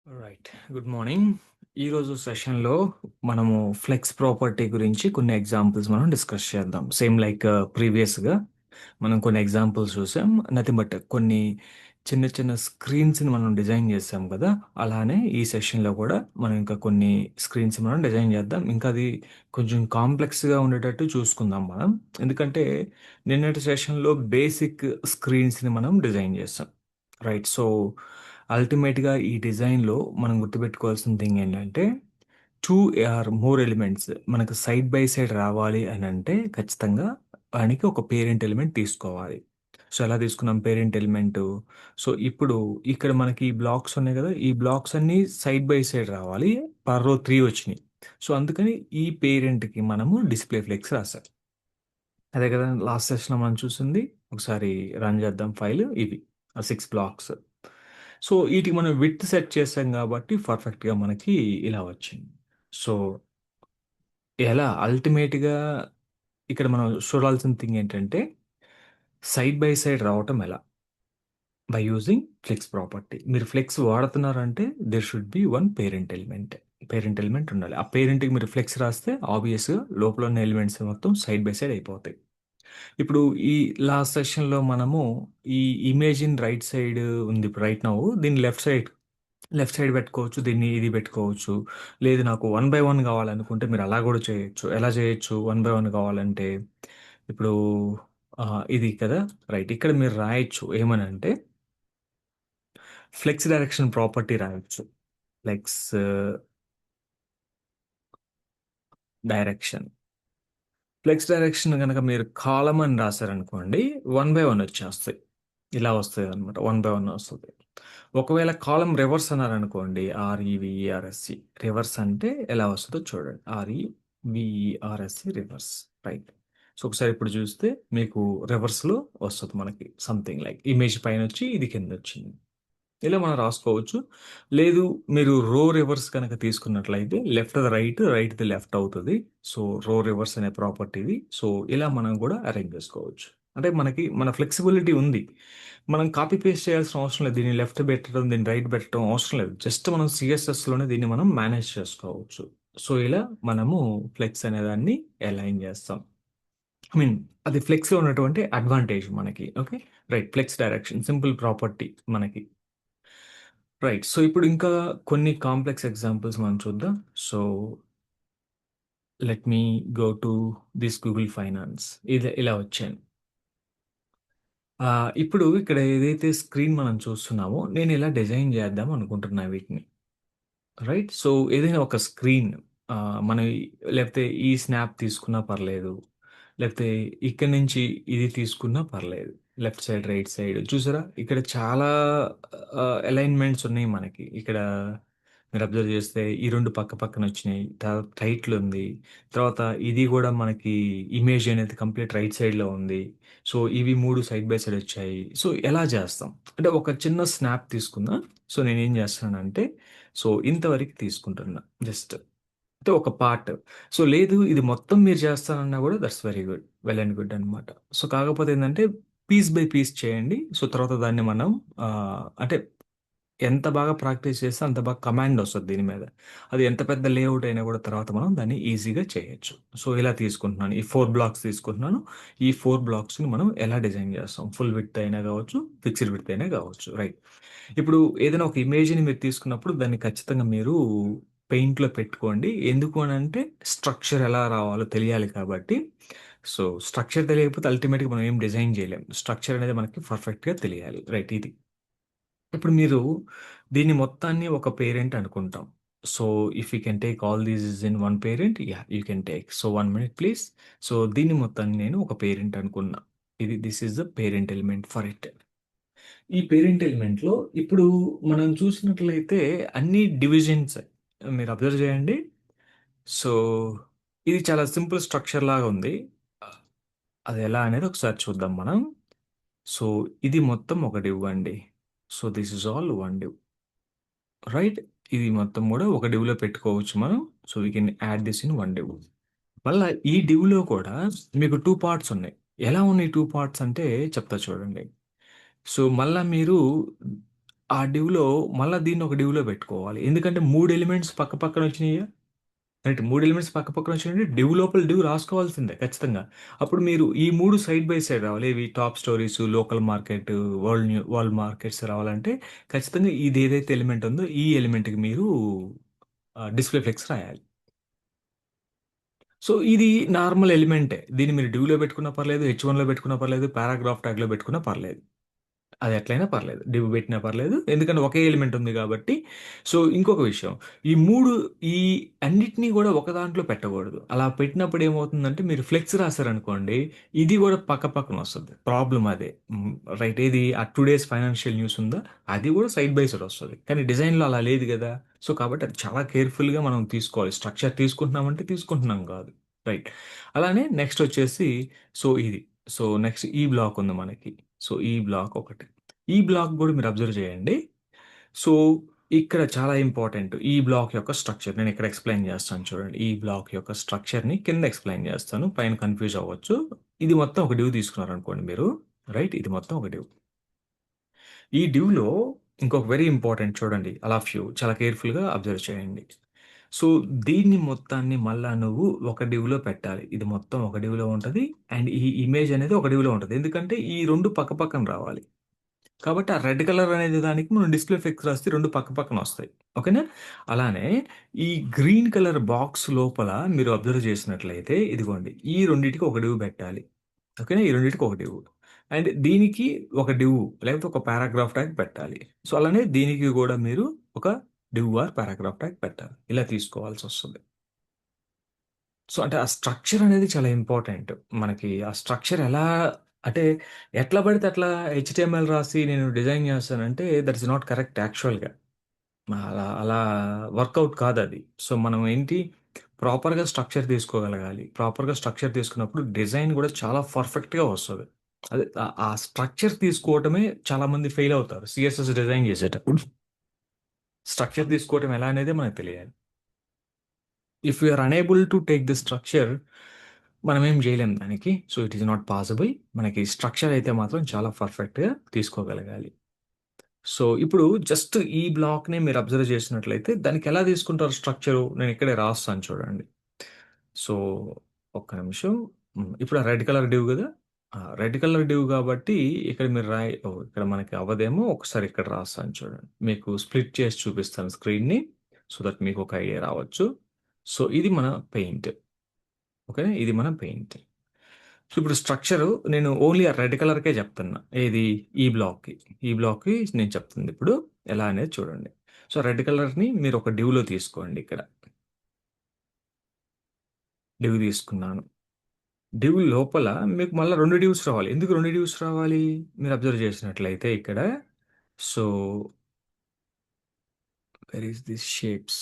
Right. Good morning. ఈరోజు సెషన్‌లో మనము ఫ్లెక్స్ ప్రాపర్టీ గురించి కొన్ని ఎగ్జాంపుల్స్ మనం డిస్కస్ చేద్దాం. సేమ్ లైక్ ప్రీవియస్‌గా మనం కొన్ని ఎగ్జాంపుల్స్ చూసాం. నథింగ్ బట్ కొన్ని చిన్న చిన్న స్క్రీన్స్‌ని మనం డిజైన్ చేసాం కదా! అలానే ఈ సెషన్‌లో కూడా మనం ఇంకా కొన్ని స్క్రీన్స్ మనం డిజైన్ చేద్దాం. ఇంకా అది కొంచెం కాంప్లెక్స్‌గా ఉండేటట్టు చూసుకుందాం మనం. ఎందుకంటే నిన్నటి సెషన్‌లో బేసిక్ స్క్రీన్స్‌ని మనం డిజైన్ చేసాం. రైట్. సో, అల్టిమేట్‌గా ఈ డిజైన్‌లో మనం గుర్తుపెట్టుకోవాల్సిన థింగ్ ఏంటంటే 2 ఆర్ మోర్ ఎలిమెంట్స్ మనకు సైడ్ బై సైడ్ రావాలి అనంటే ఖచ్చితంగా దానికి ఒక పేరెంట్ ఎలిమెంట్ తీసుకోవాలి. సో, ఎలా తీసుకున్నాం పేరెంట్ ఎలిమెంటు? సో, ఇప్పుడు ఇక్కడ మనకి ఈ బ్లాక్స్ ఉన్నాయి గదా! ఈ బ్లాక్స్ అన్నీ సైడ్ బై సైడ్ రావాలి. పర్ రో 3 వచ్చినియి. సో, అందుకని ఈ పేరెంట్‌కి మనము డిస్‌ప్లే ఫ్లెక్స్ రాసాం. అదే కదా లాస్ట్ సెషన్‌లో మనం చూసింది. ఒకసారి రన్ చేద్దాం ఫైల్ ఇవి. ఆ 6 బ్లాక్స్. సో, ఈటికి మనం విడ్త్ సెట్ చేసాం కాబట్టి పర్ఫెక్ట్‌గా మనకి ఇలా వచ్చింది. సో, ఎలా అల్టిమేట్‌గా ఇక్కడ మనం చూడాల్సిన థింగ్ ఏంటంటే సైడ్ బై సైడ్ రావటం ఎలా? By using flex property. మీరు ఫ్లెక్స్ వాడుతున్నారంటే there should be one parent element. Parent element ఉండాలి. ఆ పేరెంట్‌కి మీరు ఫ్లెక్స్ రాస్తే ఆబ్వియస్‌గా లోపల ఉన్న ఎలిమెంట్స్ మొత్తం సైడ్ బై సైడ్ అయిపోతాయి. ఇప్పుడు ఈ లాస్ట్ సెషన్‌లో మనము ఈ ఇమేజ్ ఇన్ రైట్ సైడ్ ఉంది. ఇప్పుడు రైట్ నౌ దీన్ని లెఫ్ట్ సైడ్ పెట్టుకోవచ్చు. దీన్ని ఇది పెట్టుకోవచ్చు. లేదు నాకు 1 బై 1 కావాలనుకుంటే మీరు అలా కూడా చేయొచ్చు. ఎలా చేయొచ్చు 1 బై 1 కావాలంటే ఇప్పుడు ఇది కదా! రైట్. ఇక్కడ మీరు రాయొచ్చు ఏమనంటే ఫ్లెక్స్ డైరెక్షన్ ప్రాపర్టీ రాయొచ్చు. Flex direction. ఫ్లెక్స్ డైరెక్షన్ గనక మీరు కాలమ్ అని రాసారనుకోండి 1 బై 1 వచ్చేస్తాయి. ఇలా వస్తాయన్నమాట. 1 బై 1 వస్తది. ఒకవేళ కాలమ్ రివర్స్ అన్నారనుకోండి ఆర్‌ఈవీఈఆర్‌ఎస్‌ఈ రివర్స్ అంటే ఎలా వస్తదో చూడండి. ఆర్‌ఈవీఈఆర్‌ఎస్‌ఈ రివర్స్ రైట్. సో, ఒకసారి ఇప్పుడు చూస్తే మీకు రివర్స్‌లో వస్తది మనకి సంథింగ్ లైక్ ఇమేజ్ పైనొచ్చి ఇది కిందొచ్చింది. ఇలా మనం రాసుకోవచ్చు. లేదు మీరు రో రివర్స్ గనక తీసుకున్నట్లయితే లెఫ్ట్‌ది రైట్, రైట్‌ది లెఫ్ట్ అవుతది. సో, రో రివర్స్ అనే ప్రాపర్టీది. సో, ఇలా మనం కూడా అరేంజ్ చేసుకోవచ్చు. అంటే మనకి మన ఫ్లెక్సిబిలిటీ ఉంది. మనం కాపీ పేస్ట్ చేయాల్సిన అవసరం లేదు. దీన్ని లెఫ్ట్ పెట్టడం, దీన్ని రైట్ పెట్టడం అవసరం లేదు. జస్ట్ మనం సీఎస్ఎస్‌లోనే దీన్ని మనం మేనేజ్ చేసుకోవచ్చు. సో, ఇలా మనము ఫ్లెక్స్ అనేదాన్ని అలైన్ చేస్తాం. ఐ మీన్ అది ఫ్లెక్స్‌లో ఉన్నటువంటి అడ్వాంటేజ్ మనకి. Okay. Right. Flex direction simple property మనకి. రైట్. సో, ఇప్పుడు ఇంకా కొన్ని కాంప్లెక్స్ ఎగ్జాంపుల్స్ మనం చూద్దాం. So, let me go to this Google Finance. ఇలా వచ్చాను. ఇప్పుడు ఇక్కడ ఏదైతే స్క్రీన్ మనం చూస్తున్నామో, నేను ఇలా డిజైన్ చేద్దాం అనుకుంటున్నా వీటిని. రైట్. సో, ఏదైనా ఒక స్క్రీన్ మనం లేకపోతే ఈ స్నాప్ తీసుకున్నా పర్లేదు. లేకపోతే ఇక్కడి నుంచి ఇది తీసుకున్నా పర్లేదు. లెఫ్ట్ సైడ్, రైట్ సైడ్ చూసారా? ఇక్కడ చాలా అలైన్‌మెంట్స్ ఉన్నాయి మనకి. ఇక్కడ మీరు అబ్జర్వ్ చేస్తే ఈ 2 పక్క పక్కన వచ్చినాయి. తర్వాత టైటిల్ ఉంది. తర్వాత ఇది కూడా మనకి ఇమేజ్ అనేది కంప్లీట్ రైట్ సైడ్‌లో ఉంది. సో, ఇవి 3 సైడ్ బై సైడ్ వచ్చాయి. సో, ఎలా చేస్తాం? అంటే ఒక చిన్న స్నాప్ తీసుకుందాం. సో, నేనేం చేస్తున్నానంటే సో, ఇంతవరకు తీసుకుంటున్నా జస్ట్. అంటే ఒక పార్ట్. సో, లేదు ఇది మొత్తం మీరు చేస్తానన్నా గూడా that's very good. Well and good అనమాట. సో, కాకపోతే ఏందంటే పీస్ బై పీస్ చేయండి. సో, తర్వాత దాన్ని మనం అంటే ఎంత బాగా ప్రాక్టీస్ చేస్తే అంత బాగా కమాండ్ ఒస్తది దీని మీద. అది ఎంత పెద్ద లేఅవుట్ అయినా గూడా తర్వాత మనం దాన్ని ఈజీగా చేయొచ్చు. సో, ఇలా తీసుకుంటున్నాను. ఈ 4 బ్లాక్స్ తీసుకుంటున్నాను. ఈ 4 బ్లాక్స్‌ని మనం ఎలా డిజైన్ చేస్తాం? ఫుల్ విడ్త్ అయినా గావచ్చు, ఫిక్స్డ్ విడ్త్ అయినా గావచ్చు. రైట్. ఇప్పుడు ఏదైనా ఒక ఇమేజ్‌ని మీరు తీసుకున్నప్పుడు దాన్ని ఖచ్చితంగా మీరు పెయింట్‌లో పెట్టుకోండి. ఎందుకు అనంటే స్ట్రక్చర్ ఎలా రావాలో తెలియాలి కాబట్టి. సో, స్ట్రక్చర్ తెలియకపోతే అల్టిమేట్‌గా మనం ఏం డిజైన్ చేయలేం. స్ట్రక్చర్ అనేది మనకి పర్ఫెక్ట్‌గా తెలియాలి. రైట్ ఇది. ఇప్పుడు మీరు దీన్ని మొత్తాన్ని ఒక పేరెంట్ అనుకుంటాం. So, if you can take all these in one parent yeah! You can take. So, 1 minute please. So, దీన్ని మొత్తాన్ని నేను ఒక పేరెంట్ అనుకున్నా. This is the parent element for it. ఈ పేరెంట్ ఎలిమెంట్‌లో ఇప్పుడు మనం చూసినట్లయితే అన్ని డివిజన్సే. మీరు అబ్జర్వ్ చేయండి. సో, ఇది చాలా సింపుల్ స్ట్రక్చర్ లాగా ఉంది. అది ఎలా అనేది ఒకసారి చూద్దాం మనం. సో, ఇది మొత్తం ఒక డివ్ అండి. So, this is all one div. Right? ఇది మొత్తం గూడా ఒక డివ్‌లో పెట్టుకోవచ్చు మనం. So, we can add this in one div. మళ్ళా ఈ డివ్‌లో కూడా మీకు 2 పార్ట్స్ ఉన్నాయి. ఎలా ఉన్నాయి 2 పార్ట్స్ అంటే చెప్తా చూడండి. సో, మళ్ళా మీరు ఆ డివ్‌లో మళ్ళా దీన్ని ఒక డివ్‌లో పెట్టుకోవాలి. ఎందుకంటే 3 ఎలిమెంట్స్ పక్కపక్కన వచ్చినాయిగా. రైట్. 3 ఎలిమెంట్స్ పక్కపక్కన వచ్చినయంటే డివ్ లోపల డివ్ రాసుకోవాల్సిందే ఖచ్చితంగా. అప్పుడు మీరు ఈ 3 సైడ్ బై సైడ్ రావాలి. ఇవి top stories, local market, world markets రావాలంటే ఖచ్చితంగా ఇది ఏదైతే ఎలిమెంట్ ఉందో ఈ ఎలిమెంట్‌కి మీరు డిస్‌ప్లే ఫ్లెక్స్ రాయాలి. సో, ఇది నార్మల్ ఎలిమెంటే. దీన్ని మీరు డివ్‌లో పెట్టుకున్నా పర్లేదు, హెచ్1లో పెట్టుకున్నా పర్లేదు, పారాగ్రాఫ్ ట్యాగ్‌లో పెట్టుకున్నా పర్లేదు. అది ఎట్లైనా పర్లేదు. డివ్ పెట్టినా పర్లేదు. ఎందుకంటే ఒకే ఎలిమెంట్ ఉంది కాబట్టి. సో, ఇంకొక విషయం. ఈ 3 ఈ అన్నిటిని గూడా ఒక దాంట్లో పెట్టకూడదు. అలా పెట్టినప్పుడు ఏమవుతుందంటే మీరు ఫ్లెక్స్ రాసారనుకోండి, ఇది గూడా పక్క పక్కనొస్తది. ప్రాబ్లమ్ అదే. హ్మ్. రైట్. ఏది ఆ టుడేస్ ఫైనాన్షియల్ న్యూస్ ఉందా? అది గూడా సైడ్ బై సైడ్ ఒస్తది. కానీ డిజైన్‌లో అలా లేదు గదా! సో, కాబట్టి అది చాలా కేర్‌ఫుల్‌గా మనం తీసుకోవాలి. స్ట్రక్చర్ తీసుకుంటున్నామంటే తీసుకుంటున్నాం గాదు. రైట్. అలానే నెక్స్ట్ ఒచ్చేసి సో, ఇది. సో, నెక్స్ట్ ఈ బ్లాక్ ఉంది మనకి. సో, ఈ బ్లాక్ ఒకటి. ఈ బ్లాక్ గూడా మీరు అబ్జర్వ్ చేయండి. సో, ఇక్కడ చాలా ఇంపార్టెంట్. ఈ బ్లాక్ యొక్క స్ట్రక్చర్. నేనిక్కడ ఎక్స్‌ప్లెయిన్ చేస్తాను చూడండి. ఈ బ్లాక్ యొక్క స్ట్రక్చర్‌ని కింద ఎక్స్‌ప్లెయిన్ చేస్తాను. పైన కన్‌ఫ్యూజ్ అవ్వచ్చు. ఇది మొత్తం ఒక డివ్ తీసుకున్నారనుకోండి మీరు. రైట్? ఇది మొత్తం ఒక డివ్. ఈ డివ్‌లో ఇంకొక వెరీ ఇంపార్టెంట్ చూడండి. ఆల్ ఆఫ్ యూ చాలా కేర్‌ఫుల్‌గా అబ్జర్వ్ చేయండి. సో, దీన్ని మొత్తాన్ని మళ్ళా నువ్వు ఒక డివ్‌లో పెట్టాలి. ఇది మొత్తం ఒక డివ్‌లో ఉంటది. అండ్ ఈ ఇమేజ్ అనేది ఒక డివ్‌లో ఉంటది. ఎందుకంటే ఈ 2 పక్క పక్కన రావాలి. కాబట్టి ఆ రెడ్ కలర్ అనేది దానికి మనం డిస్‌ప్లే ఎఫెక్ట్స్ రాస్తే 2 పక్క పక్కన వస్తాయి. ఓకేనా? అలానే ఈ గ్రీన్ కలర్ బాక్స్ లోపల మీరు అబ్జర్వ్ చేసినట్లయితే ఇదిగోండి. ఈ రెండిటికి ఒక డివ్ పెట్టాలి. ఓకేనా? ఈ రెండిటికి ఒక డివ్. అండ్ దీనికి ఒక డివ్ లేకపోతే ఒక పారాగ్రాఫ్ ట్యాగ్ పెట్టాలి. సో, అలానే దీనికి గూడా మీరు ఒక డివ్ ఆర్ పారాగ్రాఫ్ ట్యాగ్ పెట్టాలి. ఇలా తీసుకోవాల్సొస్తది. సో, అంటే ఆ స్ట్రక్చర్ అనేది చాలా ఇంపార్టెంట్. మనకి ఆ స్ట్రక్చర్ ఎలా అంటే ఎట్లా పడితే అట్లా హెచ్‌టీఎంఎల్ రాసి నేను డిజైన్ చేస్తానంటే దట్ ఈస్ నాట్ కరెక్ట్ యాక్చువల్‌గా. అలా అలా వర్కౌట్ కాదది. సో, మనం ఏంటి ప్రాపర్‌గా స్ట్రక్చర్ తీసుకోగలగాలి. ప్రాపర్‌గా స్ట్రక్చర్ తీసుకున్నప్పుడు డిజైన్ గూడా చాలా పర్ఫెక్ట్‌గా వస్తది. అదే ఆ స్ట్రక్చర్ తీసుకోవటమే చాలామంది ఫెయిల్ అవుతారు. సీఎస్ఎస్ డిజైన్ చేసేటప్పుడు. స్ట్రక్చర్ తీసుకోవటం ఎలా అనేదే మనకు తెలియాలి. If you are unable to take the structure మనమేం జేయలేం దానికి. So, it is not possible. మనకి స్ట్రక్చర్ అయితే మాత్రం చాలా పర్ఫెక్ట్‌గా తీసుకోగలగాలి. సో, ఇప్పుడు జస్ట్ ఈ బ్లాక్‌ని మీరు అబ్జర్వ్ చేసినట్లయితే దానికెలా తీసుకుంటారు స్ట్రక్చరు? నేనిక్కడే రాస్తాను చూడండి. సో, ఒక్క నిమిషం. ఇప్పుడు ఆ రెడ్ కలర్ డివ్ గదా! ఆ! రెడ్ కలర్ డివ్ గాబట్టి ఇక్కడ మీరు ఇక్కడ మనకి అవ్వదేమో ఒకసారి ఇక్కడ రాస్తాను చూడండి. మీకు స్ప్లిట్ చేసి చూపిస్తాను స్క్రీన్‌ని. సో దట్ మీకొక ఐడియా రావచ్చు. సో, ఇది మన పెయింట్. ఓకే. ఇది మన పెయింట్. సో, ఇప్పుడు స్ట్రక్చరు నేను ఓన్లీ ఆ రెడ్ కలర్‌కే జెప్తున్నా. ఏది? ఈ బ్లాక్‌కి. ఈ బ్లాక్‌కి నేను చెప్తుంది ఇప్పుడు ఎలా అనేది చూడండి. సో, రెడ్ కలర్‌ని మీరు ఒక డివ్‌లో తీసుకోండి ఇక్కడ. డివ్ తీసుకున్నాను. డివ్ లోపల మీకు మళ్ళా 2 డివ్స్ రావాలి. ఎందుకు 2 డివ్స్ రావాలి? మీరు అబ్జర్వ్ చేసినట్లయితే ఇక్కడ. So, where is this shapes?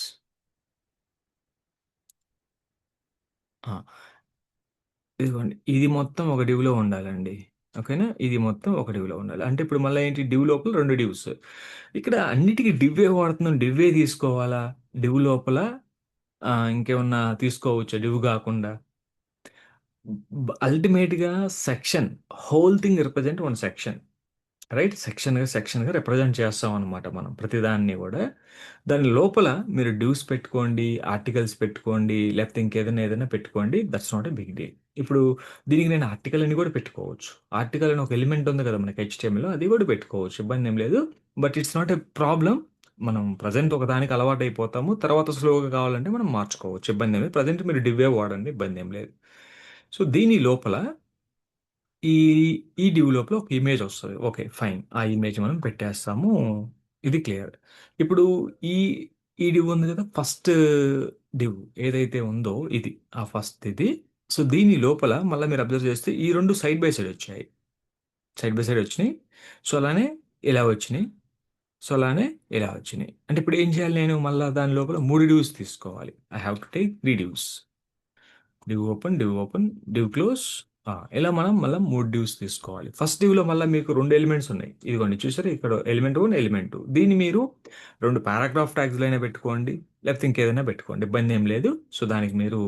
ఆ! ఇదిగోండి. ఇది మొత్తం ఒక డివ్‌లో ఉండాలండి. ఓకేనా? ఇది మొత్తం ఒక డివ్‌లో ఉండాలి. అంటే ఇప్పుడు మళ్ళా ఏంటి డివ్ లోపల 2 డివ్స్. ఇక్కడ అన్నిటికి డివ్వే వాడుతున్నాం. డివ్వే తీసుకోవాలా? డివ్ లోపల ఇంకేమన్నా తీసుకోవచ్చా డివ్ గాకుండా? అల్టిమేట్‌గా section whole thing represent one section. Right. సెక్షన్‌గా రిప్రజెంట్ చేస్తామనమాట మనం ప్రతిదాన్ని గూడా. దాని లోపల మీరు డివ్స్ పెట్టుకోండి, ఆర్టికల్స్ పెట్టుకోండి, లేకపోతే ఏదైనా పెట్టుకోండి. That's not a big deal. ఇప్పుడు దీనికి నేను ఆర్టికల్ అని గూడా పెట్టుకోవచ్చు. ఆర్టికల్ అని ఒక ఎలిమెంట్ ఉంది కదా! మనకి హెచ్‌టీఎంఎల్‌లో అది గూడా పెట్టుకోవచ్చు. ఇబ్బందేం లేదు. But it's not a problem. మనం ప్రెజెంట్ ఒకదానికి అలవాటయిపోతాము. తర్వాత స్లోగా కావాలంటే మనం మార్చుకోవచ్చు. ఇబ్బందేం లేదు. ప్రెజెంట్ మీరు డివ్వే వాడండి. ఇబ్బందేం లేదు. సో, దీని లోపల ఈ, ఈ డివ్ లోపల ఒక ఇమేజ్ ఒస్తది. ఓకే. ఫైన్. ఆ ఇమేజ్ మనం పెట్టేస్తాము. ఇది క్లియర్. ఇప్పుడు ఈ, ఈ డివ్ ఉంది గదా! ఫస్ట్ డివ్ ఏదైతే ఉందో ఇది. ఆ ఫస్ట్ ఇది. సో, దీని లోపల మళ్ళా మీరు అబ్జర్వ్ చేస్తే ఈ 2 సైడ్ బై సైడ్ ఒచ్చాయి. సైడ్ బై సైడ్ ఒచ్చినియి. సో, అలానే ఇలా ఒచ్చినియి. సో, అలానే ఇలా ఒచ్చినియి. అంటే ఇప్పుడు ఏం చేయాలి నేను మళ్ళా దాని లోపల 3 డివ్స్ తీసుకోవాలి. I have to take 3 divs. Div open, div close. ఇలా మనం మళ్ళా 3 డివ్స్ తీసుకోవాలి. ఫస్ట్ డివ్‌లో మళ్ళా మీకు 2 ఎలిమెంట్స్ ఉన్నాయి. ఇదిగోండి చూసారా? ఇక్కడ ఎలిమెంట్ 1, ఎలిమెంట్ 2. దీన్ని మీరు 2 పారాగ్రాఫ్ ట్యాగ్స్‌లైనా పెట్టుకోండి. లేకపోతే ఇంకేదైనా పెట్టుకోండి. ఇబ్బందేం లేదు. సో, దానికి మీరు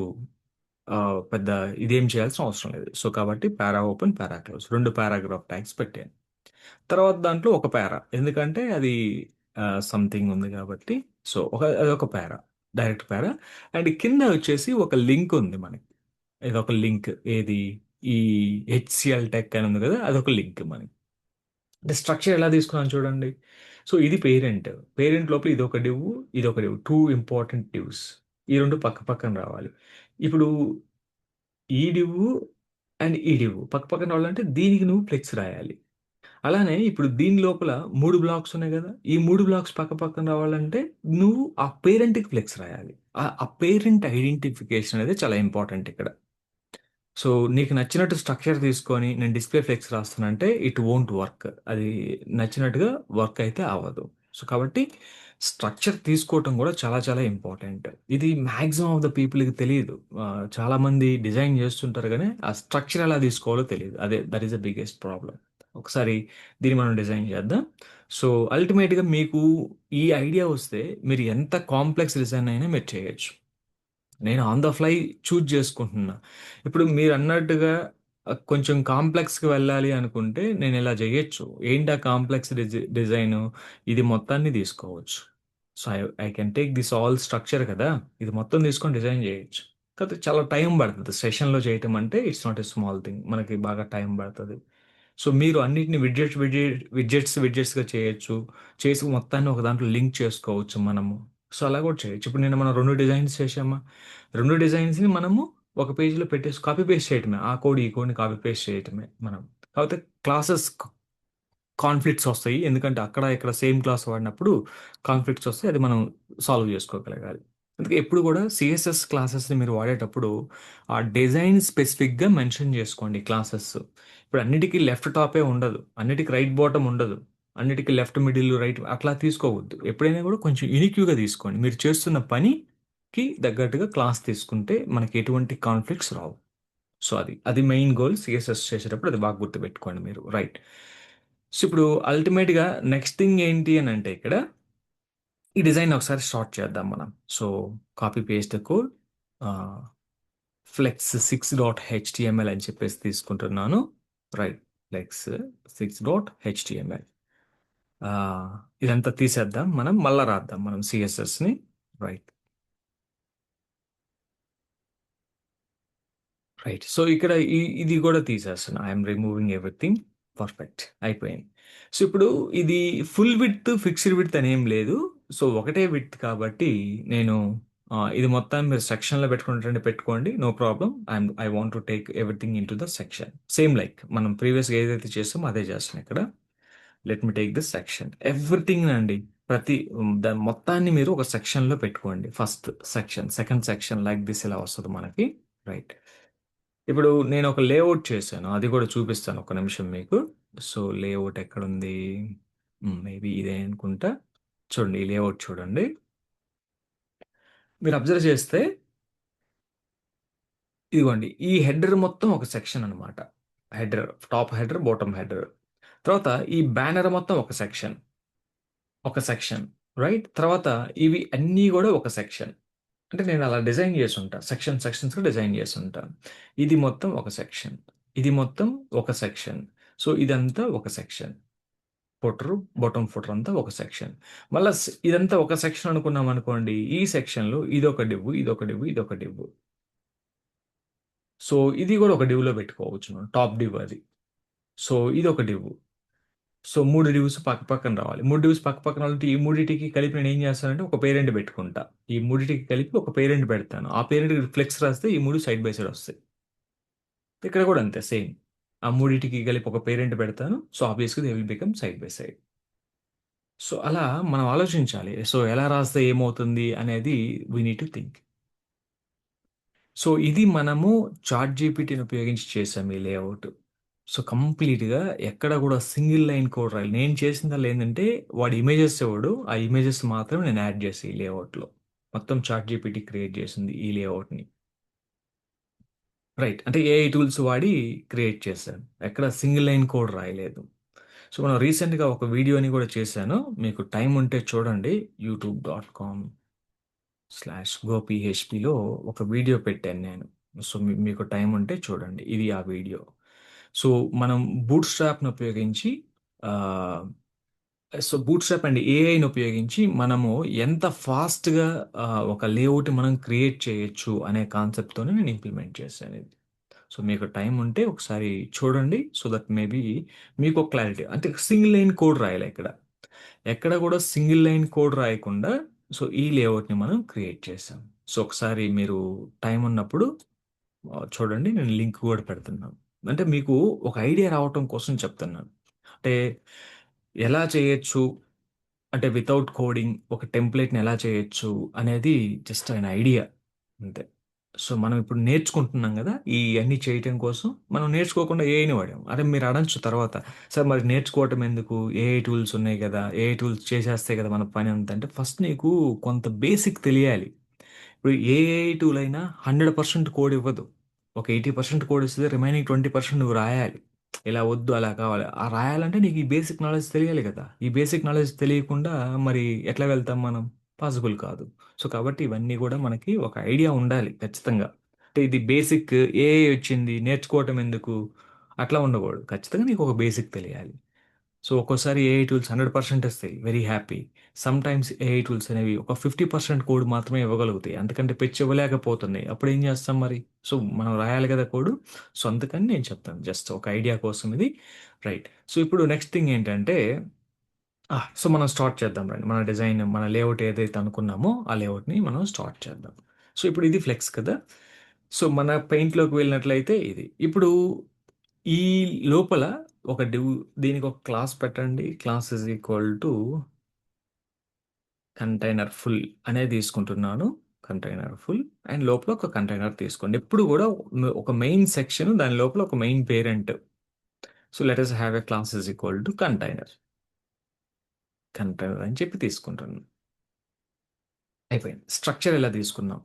పెద్ద ఇదేం చేయాల్సిన అవసరం లేదు. సో, కాబట్టి పారా ఓపెన్, పారా క్లోజ్ 2 పారాగ్రాఫ్ ట్యాగ్స్ పెట్టాను. తర్వాత దాంట్లో ఒక పారా. ఎందుకంటే అది సంథింగ్ ఉంది కాబట్టి సో అదొక పారా, డైరెక్ట్ పారా. అండ్ కింద వచ్చేసి ఒక లింక్ ఉంది మనకి. ఇదొక లింక్ ఏది, ఈ హెచ్సిఎల్ టెక్ అని ఉంది కదా, అదొక లింక్ మనకి. అంటే స్ట్రక్చర్ ఎలా తీసుకున్నాను చూడండి. సో ఇది పేరెంట్. పేరెంట్ లోపల ఇదొక డివ్, ఇదొక డివ్, టూ ఇంపార్టెంట్ డివ్స్. ఈ రెండు పక్క పక్కన రావాలి. ఇప్పుడు ఈ డివ్ అండ్ ఈ డివ్ పక్క పక్కన రావాలంటే దీనికి నువ్వు ఫ్లెక్స్ రాయాలి. అలానే ఇప్పుడు దీని లోపల 3 బ్లాక్స్ ఉన్నాయి గదా! ఈ 3 బ్లాక్స్ పక్క పక్కన రావాలంటే నువ్వు ఆ పేరెంట్‌కి ఫ్లెక్స్ రాయాలి. ఆ పేరెంట్ ఐడెంటిఫికేషన్ అనేది చాలా ఇంపార్టెంట్ ఇక్కడ. సో, నీకు నచ్చినట్టు స్ట్రక్చర్ తీసుకొని నేను డిస్‌ప్లే ఫ్లెక్స్ రాస్తానంటే ఇట్ వోంట్ వర్క్. అది నచ్చినట్టుగా వర్క్ అయితే అవ్వదు. సో, కాబట్టి స్ట్రక్చర్ తీసుకోవటం కూడా చాలా చాలా ఇంపార్టెంట్. ఇది మాక్సిమం ఆఫ్ ద పీపుల్‌కి తెలీదు. చాలామంది డిజైన్ చేస్తుంటారు గానీ, ఆ స్ట్రక్చర్ ఎలా తీసుకోవాలో తెలీదు. That is the biggest problem. ఒకసారి దీన్ని మనం డిజైన్ చేద్దాం. సో, అల్టిమేట్‌గా మీకు ఈ ఐడియా వస్తే మీరు ఎంత కాంప్లెక్స్ డిజైన్ అయినా మీరు చేయొచ్చు. నేను ఆన్ ద ఫ్లై చూజ్ చేసుకుంటున్నా. ఇప్పుడు మీరన్నట్టుగా కొంచెం కాంప్లెక్స్‌కి వెళ్ళాలి అనుకుంటే నేనిలా జేయొచ్చు. ఏంటి ఆ కాంప్లెక్స్ డిజైను? ఇది మొత్తాన్ని తీసుకోవచ్చు. So, I can take this all structure కదా! ఇది మొత్తం తీసుకొని డిజైన్ జేయొచ్చు. కాపోతే చాలా టైం పడతది. సెషన్‌లో చేయటం అంటే it's not a small thing. మనకి బాగా టైం పడతది. సో, మీరు అన్నిటిని విడ్జెట్స్‌గా చేయొచ్చు. చేసి మొత్తాన్ని ఒక దాంట్లో లింక్ చేసుకోవచ్చు మనము. సో, అలా కూడా చేయొచ్చు. ఇప్పుడు నిన్న మనం 2 డిజైన్స్ చేశామా? 2 డిజైన్స్‌ని మనము ఒక పేజ్‌లో పెట్టేసి కాపీ పేస్ట్ చేయటమే. ఆ కోడ్, ఈ కోడ్‌ని కాపీ పేస్ట్ చేయటమే మనం. కాపోతే క్లాసెస్ కాన్‌ఫ్లిక్ట్స్ ఒస్తాయి. ఎందుకంటే అక్కడ, ఇక్కడ సేమ్ క్లాస్ వాడినప్పుడు కాన్‌ఫ్లిక్ట్స్ ఒస్తాయి. అది మనం సాల్వ్ జేసుకోగలగాలి. అందుకే ఎప్పుడు గూడా సీఎస్ఎస్ క్లాసెస్‌ని మీరు వాడేటప్పుడు ఆ డిజైన్ స్పెసిఫిక్‌గా మెన్షన్ జేసుకోండి క్లాసెస్. ఇప్పుడు అన్నిటికి లెఫ్ట్ టాపే ఉండదు. అన్నిటికి రైట్ బాటమ్ ఉండదు. అన్నిటికి లెఫ్ట్ మిడిల్, రైట్ అట్లా తీసుకోవద్దు. ఎప్పుడైనా గూడా కొంచెం యూనిక్‌గా తీసుకోండి. మీరు చేస్తున్న పనికి తగ్గట్టుగా క్లాస్ తీసుకుంటే మనకి ఎటువంటి కాన్‌ఫ్లిక్ట్స్ రావు. సో, అది మెయిన్ గోల్ సీఎస్ఎస్ చేసేటప్పుడు అది బాగా గుర్తుపెట్టుకోండి మీరు. రైట్. సో, ఇప్పుడు అల్టిమేట్‌గా నెక్స్ట్ థింగ్ ఏంటి అనంటే ఇక్కడ ఈ డిజైన్ ఒకసారి స్టార్ట్ చేద్దాం మనం. So, copy paste code ah, flex 6 dot HTML అని చెప్పేసి తీసుకుంటున్నాను. Right. Flex 6 dot HTML. Ah, ఇదంతా తీసేద్దాం మనం. మళ్ళా రాద్దాం మనం సీఎస్ఎస్‌ని. రైట్. రైట్. సో, ఇక్కడ ఇది గూడా తీసేస్తున్నా. I'm removing everything. పర్ఫెక్ట్. అయిపోయింది. సో, ఇప్పుడు ఇది ఫుల్ విడ్త్, ఫిక్స్డ్ విడ్త్ అనేం లేదు. సో, ఒకటే విడ్త్ కాబట్టి నేను ఇది మొత్తాన్ని మీరు సెక్షన్‌లో పెట్టుకుంటారంటే పెట్టుకోండి. No problem. I want to take everything into the section. Same like మనం ప్రీవియస్‌గా ఏదైతే చేసామో అదే చేస్తున్నా ఇక్కడ. Let me take this section. Everything అండి. దాని మొత్తాన్ని మీరు ఒక సెక్షన్‌లో పెట్టుకోండి. First section, second section like this ఇలా వస్తది మనకి. రైట్. ఇప్పుడు నేను ఒక లేఅవుట్ చేశాను. అది కూడా చూపిస్తాను ఒక్క నిమిషం మీకు. సో, లేఅవుట్ ఎక్కడుంది? మేబీ ఇదే అనుకుంటా. చూడండి ఈ లేఅవుట్ చూడండి. మీరు అబ్జర్వ్ చేస్తే ఇదిగోండి ఈ హెడర్ మొత్తం ఒక సెక్షన్ అనమాట. Header, top header, bottom header. తర్వాత ఈ బ్యానర్ మొత్తం ఒక సెక్షన్. ఒక సెక్షన్. రైట్? తర్వాత ఇవి అన్నీ గూడా ఒక సెక్షన్. అంటే నేను అలా డిజైన్ చేసుంటా. సెక్షన్స్‌గా డిజైన్ చేసుంటా. ఇది మొత్తం ఒక సెక్షన్. ఇది మొత్తం ఒక సెక్షన్. సో, ఇదంతా ఒక సెక్షన్. ఫుటరు, బాటమ్ ఫుటర్ అంతా ఒక సెక్షన్. మళ్ళా ఇదంతా ఒక సెక్షన్ అనుకున్నామనుకోండి. ఈ సెక్షన్‌లో ఇదొక డివ్, ఇదొక డివ్, ఇదొక డివ్. సో, ఇది గూడా ఒక డివ్‌లో పెట్టుకోవచ్చు మనం. టాప్ డివ్ అది. సో, ఇదొక డివ్. సో, 3 డివ్స్ పక్క పక్కన రావాలి. 3 డివ్స్ పక్క పక్కన రావాలంటే ఈ మూడిటికి కలిపి నేనేం చేస్తానంటే ఒక పేరెంట్ పెట్టుకుంటా. ఈ మూడిటికి కలిపి ఒక పేరెంట్ పెడతాను. ఆ పేరెంట్‌కి ఫ్లెక్స్ రాస్తే ఈ 3 సైడ్ బై సైడ్ వస్తాయి. ఇక్కడ గూడా అంతే సేమ్. ఆ మూడిటికి కలిపి ఒక పేరెంట్ పెడతాను. సో, ఆబ్వియస్‌గా they will become side by side. So, అలా మనం ఆలోచించాలి. సో, ఎలా రాస్తే ఏమవుతుంది అనేది we need to think. So, ఇది మనము చాట్‌జీపీటీని ఉపయోగించి చేసాం ఈ లేఔట్. సో, కంప్లీట్‌గా ఎక్కడ గూడా సింగిల్ లైన్ కోడ్ రాయాలి. నేను చేసిందల్లా ఏందంటే వాడు ఇమేజెస్ ఇవ్వడు. ఆ ఇమేజెస్ మాత్రమే నేను యాడ్ చేశా ఈ లేఔట్‌లో. మొత్తం చాట్‌జీపీటీ క్రియేట్ చేసింది ఈ లేఔట్‌ని. రైట్. అంటే ఏఐ టూల్స్ వాడి క్రియేట్ చేశాను. ఎక్కడ సింగిల్ లైన్ కోడ్ రాయలేదు. సో, మనం రీసెంట్‌గా ఒక వీడియోని గూడా చేశాను. మీకు టైం ఉంటే చూడండి. youtube.com/gophpలో ఒక వీడియో పెట్టాను నేను. సో, మీకు టైం ఉంటే చూడండి. ఇది ఆ వీడియో. సో, మనం బూట్‌స్ట్రాప్‌ని ఉపయోగించి ఆహ్, సో బూట్‌స్ట్రాప్ అండ్ ఏఐని ఉపయోగించి మనము ఎంత ఫాస్ట్‌గా ఒక లేఅవుట్‌ని మనం క్రియేట్ చేయొచ్చు అనే కాన్సెప్ట్‌తోనే నేను ఇంప్లిమెంట్ చేశాను ఇది. సో మీకు టైం ఉంటే ఒకసారి చూడండి. సో దట్ మేబీ మీకు ఒక క్లారిటీ అంటే సింగిల్ లైన్ కోడ్ రాయాలి ఇక్కడ. ఎక్కడ కూడా సింగిల్ లైన్ కోడ్ రాయకుండా సో ఈ లేఅవుట్‌ని మనం క్రియేట్ చేసాం. సో ఒకసారి మీరు టైం ఉన్నప్పుడు చూడండి. నేను లింక్ కూడా పెడుతున్నాను. అంటే మీకు ఒక ఐడియా రావటం కోసం చెప్తున్నాను. అంటే ఎలా చేయొచ్చు? అంటే వితౌట్ కోడింగ్ ఒక టెంప్లేట్‌ని ఎలా చేయొచ్చు అనేది జస్ట్ an ఐడియా అంతే. సో మనం ఇప్పుడు నేర్చుకుంటున్నాం గదా! ఇయన్నీ చేయటం కోసం మనం నేర్చుకోకుండా ఏఐని వాడాం. అరే మీరు అనొచ్చు తర్వాత, సార్ మరి నేర్చుకోవటం ఎందుకు? ఏఐ టూల్స్ ఉన్నాయి గదా! ఏఐ టూల్స్ చేసేస్తాయి గదా! మన పని అంతా అంటే ఫస్ట్ నీకు కొంత బేసిక్ తెలియాలి. ఇప్పుడు ఏఐ టూల్ అయినా 100% కోడ్ ఇవ్వదు. ఒక 80% కోడ్ ఇస్తది. రిమైనింగ్ 20% నువ్వు రాయాలి. ఇలా వద్దు, అలా కావాలి. ఆ రాయాలంటే నీకు ఈ బేసిక్ నాలెడ్జ్ తెలియాలి కదా! ఈ బేసిక్ నాలెడ్జ్ తెలియకుండా మరి ఎట్లా వెళ్తాం మనం? పాసిబుల్ కాదు. సో, కాబట్టి ఇవన్నీ గూడా మనకి ఒక ఐడియా ఉండాలి ఖచ్చితంగా. అంటే ఇది బేసిక్ ఏఐ వచ్చింది నేర్చుకోవటం ఎందుకు? అట్లా ఉండకూడదు. ఖచ్చితంగా నీకు ఒక బేసిక్ తెలియాలి. సో, ఒక్కోసారి ఏఐ టూల్స్ 100% ఇస్తాయి. Very happy. Sometimes AI tools అనేవి ఒక 50% కోడ్ మాత్రమే ఇవ్వగలుగుతాయి. అంతకంటే పెంచి ఇవ్వలేకపోతున్నాయి. అప్పుడేం చేస్తాం మరి? సో, మనం రాయాలి కదా కోడు. సో, అందుకని నేను చెప్తాను. జస్ట్ ఒక ఐడియా కోసం ఇది. రైట్. సో, ఇప్పుడు నెక్స్ట్ థింగ్ ఏంటంటే సో, మనం స్టార్ట్ చేద్దాం రండి. మన డిజైన్, మన లేఅవుట్ ఏదైతే అనుకున్నామో, ఆ లేఅవుట్‌ని మనం స్టార్ట్ చేద్దాం. సో, ఇప్పుడు ఇది ఫ్లెక్స్ కదా! సో, మన పెయింట్‌లోకి వెళ్ళినట్లయితే ఇది. ఇప్పుడు ఈ లోపల ఒక దీనికి ఒక క్లాస్ పెట్టండి. Class is equal to container full అనేది తీసుకుంటున్నాను. కంటైనర్ ఫుల్ అండ్ లోపల ఒక కంటైనర్ తీసుకోండి. ఎప్పుడు కూడా ఒక మెయిన్ సెక్షన్ దాని లోపల ఒక main parent. So let us have a class is equal to container. Container అని చెప్పి తీసుకుంటాను. అయిపోయింది. స్ట్రక్చర్ ఇలా తీసుకున్నాం.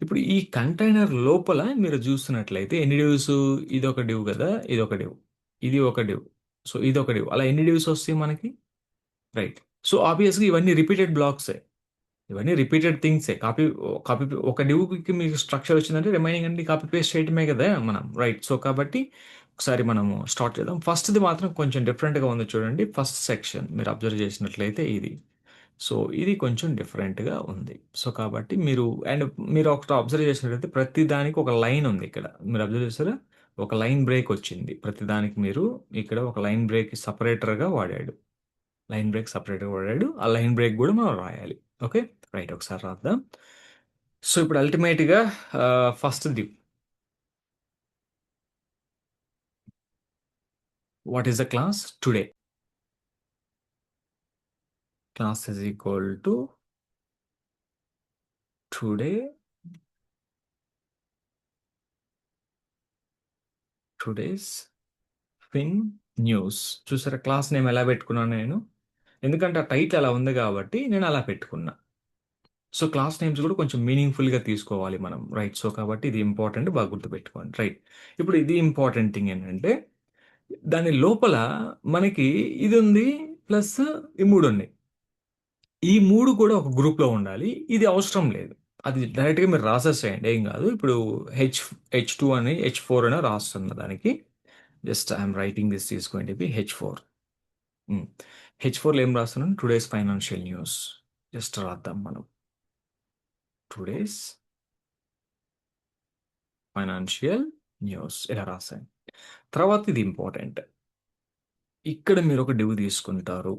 ఇప్పుడు ఈ కంటైనర్ లోపల మీరు చూస్తున్నట్లయితే ఎన్ని డివ్స్, ఇదొక డివ్ కదా! ఇదొక డివ్. ఇది ఒక డివ్. సో ఇదొక డివ్. అలా ఎన్ని డివ్స్ వస్తాయి మనకి? రైట్. సో ఆబ్వియస్‌గా ఇవన్నీ రిపీటెడ్ బ్లాక్సే. ఇవన్నీ రిపీటెడ్ థింగ్సే. కాపీ ఒక డివ్‌కి మీకు స్ట్రక్చర్ వచ్చిందంటే రిమైనింగ్ అన్ని కాపీ పేస్ట్ చేయటమే కదా మనం. రైట్. సో, కాబట్టి ఒకసారి మనము స్టార్ట్ చేద్దాం. ఫస్ట్‌ది మాత్రం కొంచెం డిఫరెంట్‌గా ఉంది చూడండి. ఫస్ట్ సెక్షన్ మీరు అబ్జర్వ్ చేసినట్లయితే ఇది. సో, ఇది కొంచెం డిఫరెంట్‌గా ఉంది. సో, కాబట్టి మీరు ఒకటి అబ్జర్వ్ చేసినట్లయితే ప్రతి దానికి ఒక లైన్ ఉంది ఇక్కడ. మీరు అబ్జర్వ్ చేసారా? ఒక లైన్ బ్రేక్ వచ్చింది. ప్రతి దానికి మీరు ఇక్కడ ఒక లైన్ బ్రేక్ సెపరేటర్‌గా వాడాడు. లైన్ బ్రేక్ సెపరేట్‌గా వాడాడు. ఆ లైన్ బ్రేక్ గూడా మనం రాయాలి. ఓకే. రైట్. ఒకసారి రాద్దాం. సో, ఇప్పుడు అల్టిమేట్‌గా ఫస్ట్‌ది what is the class? Today. Class is equal to today, today's fin news. చూసారా క్లాస్ నేమ్ ఎలా పెట్టుకున్నాను నేను? ఎందుకంటే ఆ టైటిల్ అలా ఉంది కాబట్టి నేను అలా పెట్టుకున్నా. సో, క్లాస్ నేమ్స్ కూడా కొంచెం మీనింగ్‌ఫుల్‌గా తీసుకోవాలి మనం. రైట్. సో, కాబట్టి ఇది ఇంపార్టెంట్ బాగా గుర్తుపెట్టుకోండి. రైట్. ఇప్పుడు ఇది ఇంపార్టెంట్ థింగ్ ఏంటంటే దాని లోపల మనకి ఇదుంది ప్లస్ ఈ 3 ఉన్నాయి. ఈ 3 కూడా ఒక గ్రూప్‌లో ఉండాలి. ఇది అవసరం లేదు. అది డైరెక్ట్‌గా మీరు రాసేసేయండి. ఏం గాదు. ఇప్పుడు హెచ్2 అని హెచ్4 అని రాస్తున్న దానికి just I am writing this is going to be హెచ్4. హ్మ్. హెచ్4లో ఏం రాస్తున్నాను? Today's financial news. జస్ట్ రాద్దాం మనం. టుడేస్ ఫైనాన్షియల్ న్యూస్ ఇలా రాసాను. తర్వాత ఇది ఇంపార్టెంట్. ఇక్కడ మీరొక డివ్ తీసుకుంటారు.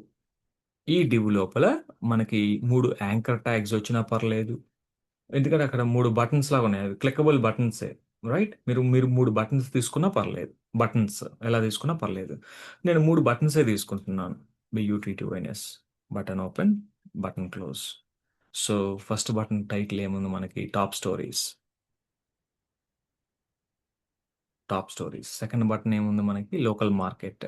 ఈ డివ్ లోపల మనకి 3 యాంకర్ ట్యాగ్స్ వచ్చినా పర్లేదు. ఎందుకంటే అక్కడ 3 బటన్స్ లాగా ఉన్నాయి. అవి క్లికబుల్ బటన్సే. రైట్? మీరు మీరు 3 బటన్స్ తీసుకున్నా పర్లేదు. బటన్స్ ఎలా తీసుకున్నా పర్లేదు. నేను 3 బటన్సే తీసుకుంటున్నాను. BUTTONS. Button open, button close. So, first button title ఏముంది మనకి? Top stories. Top stories. Second button ఏముంది మనకి? Local market.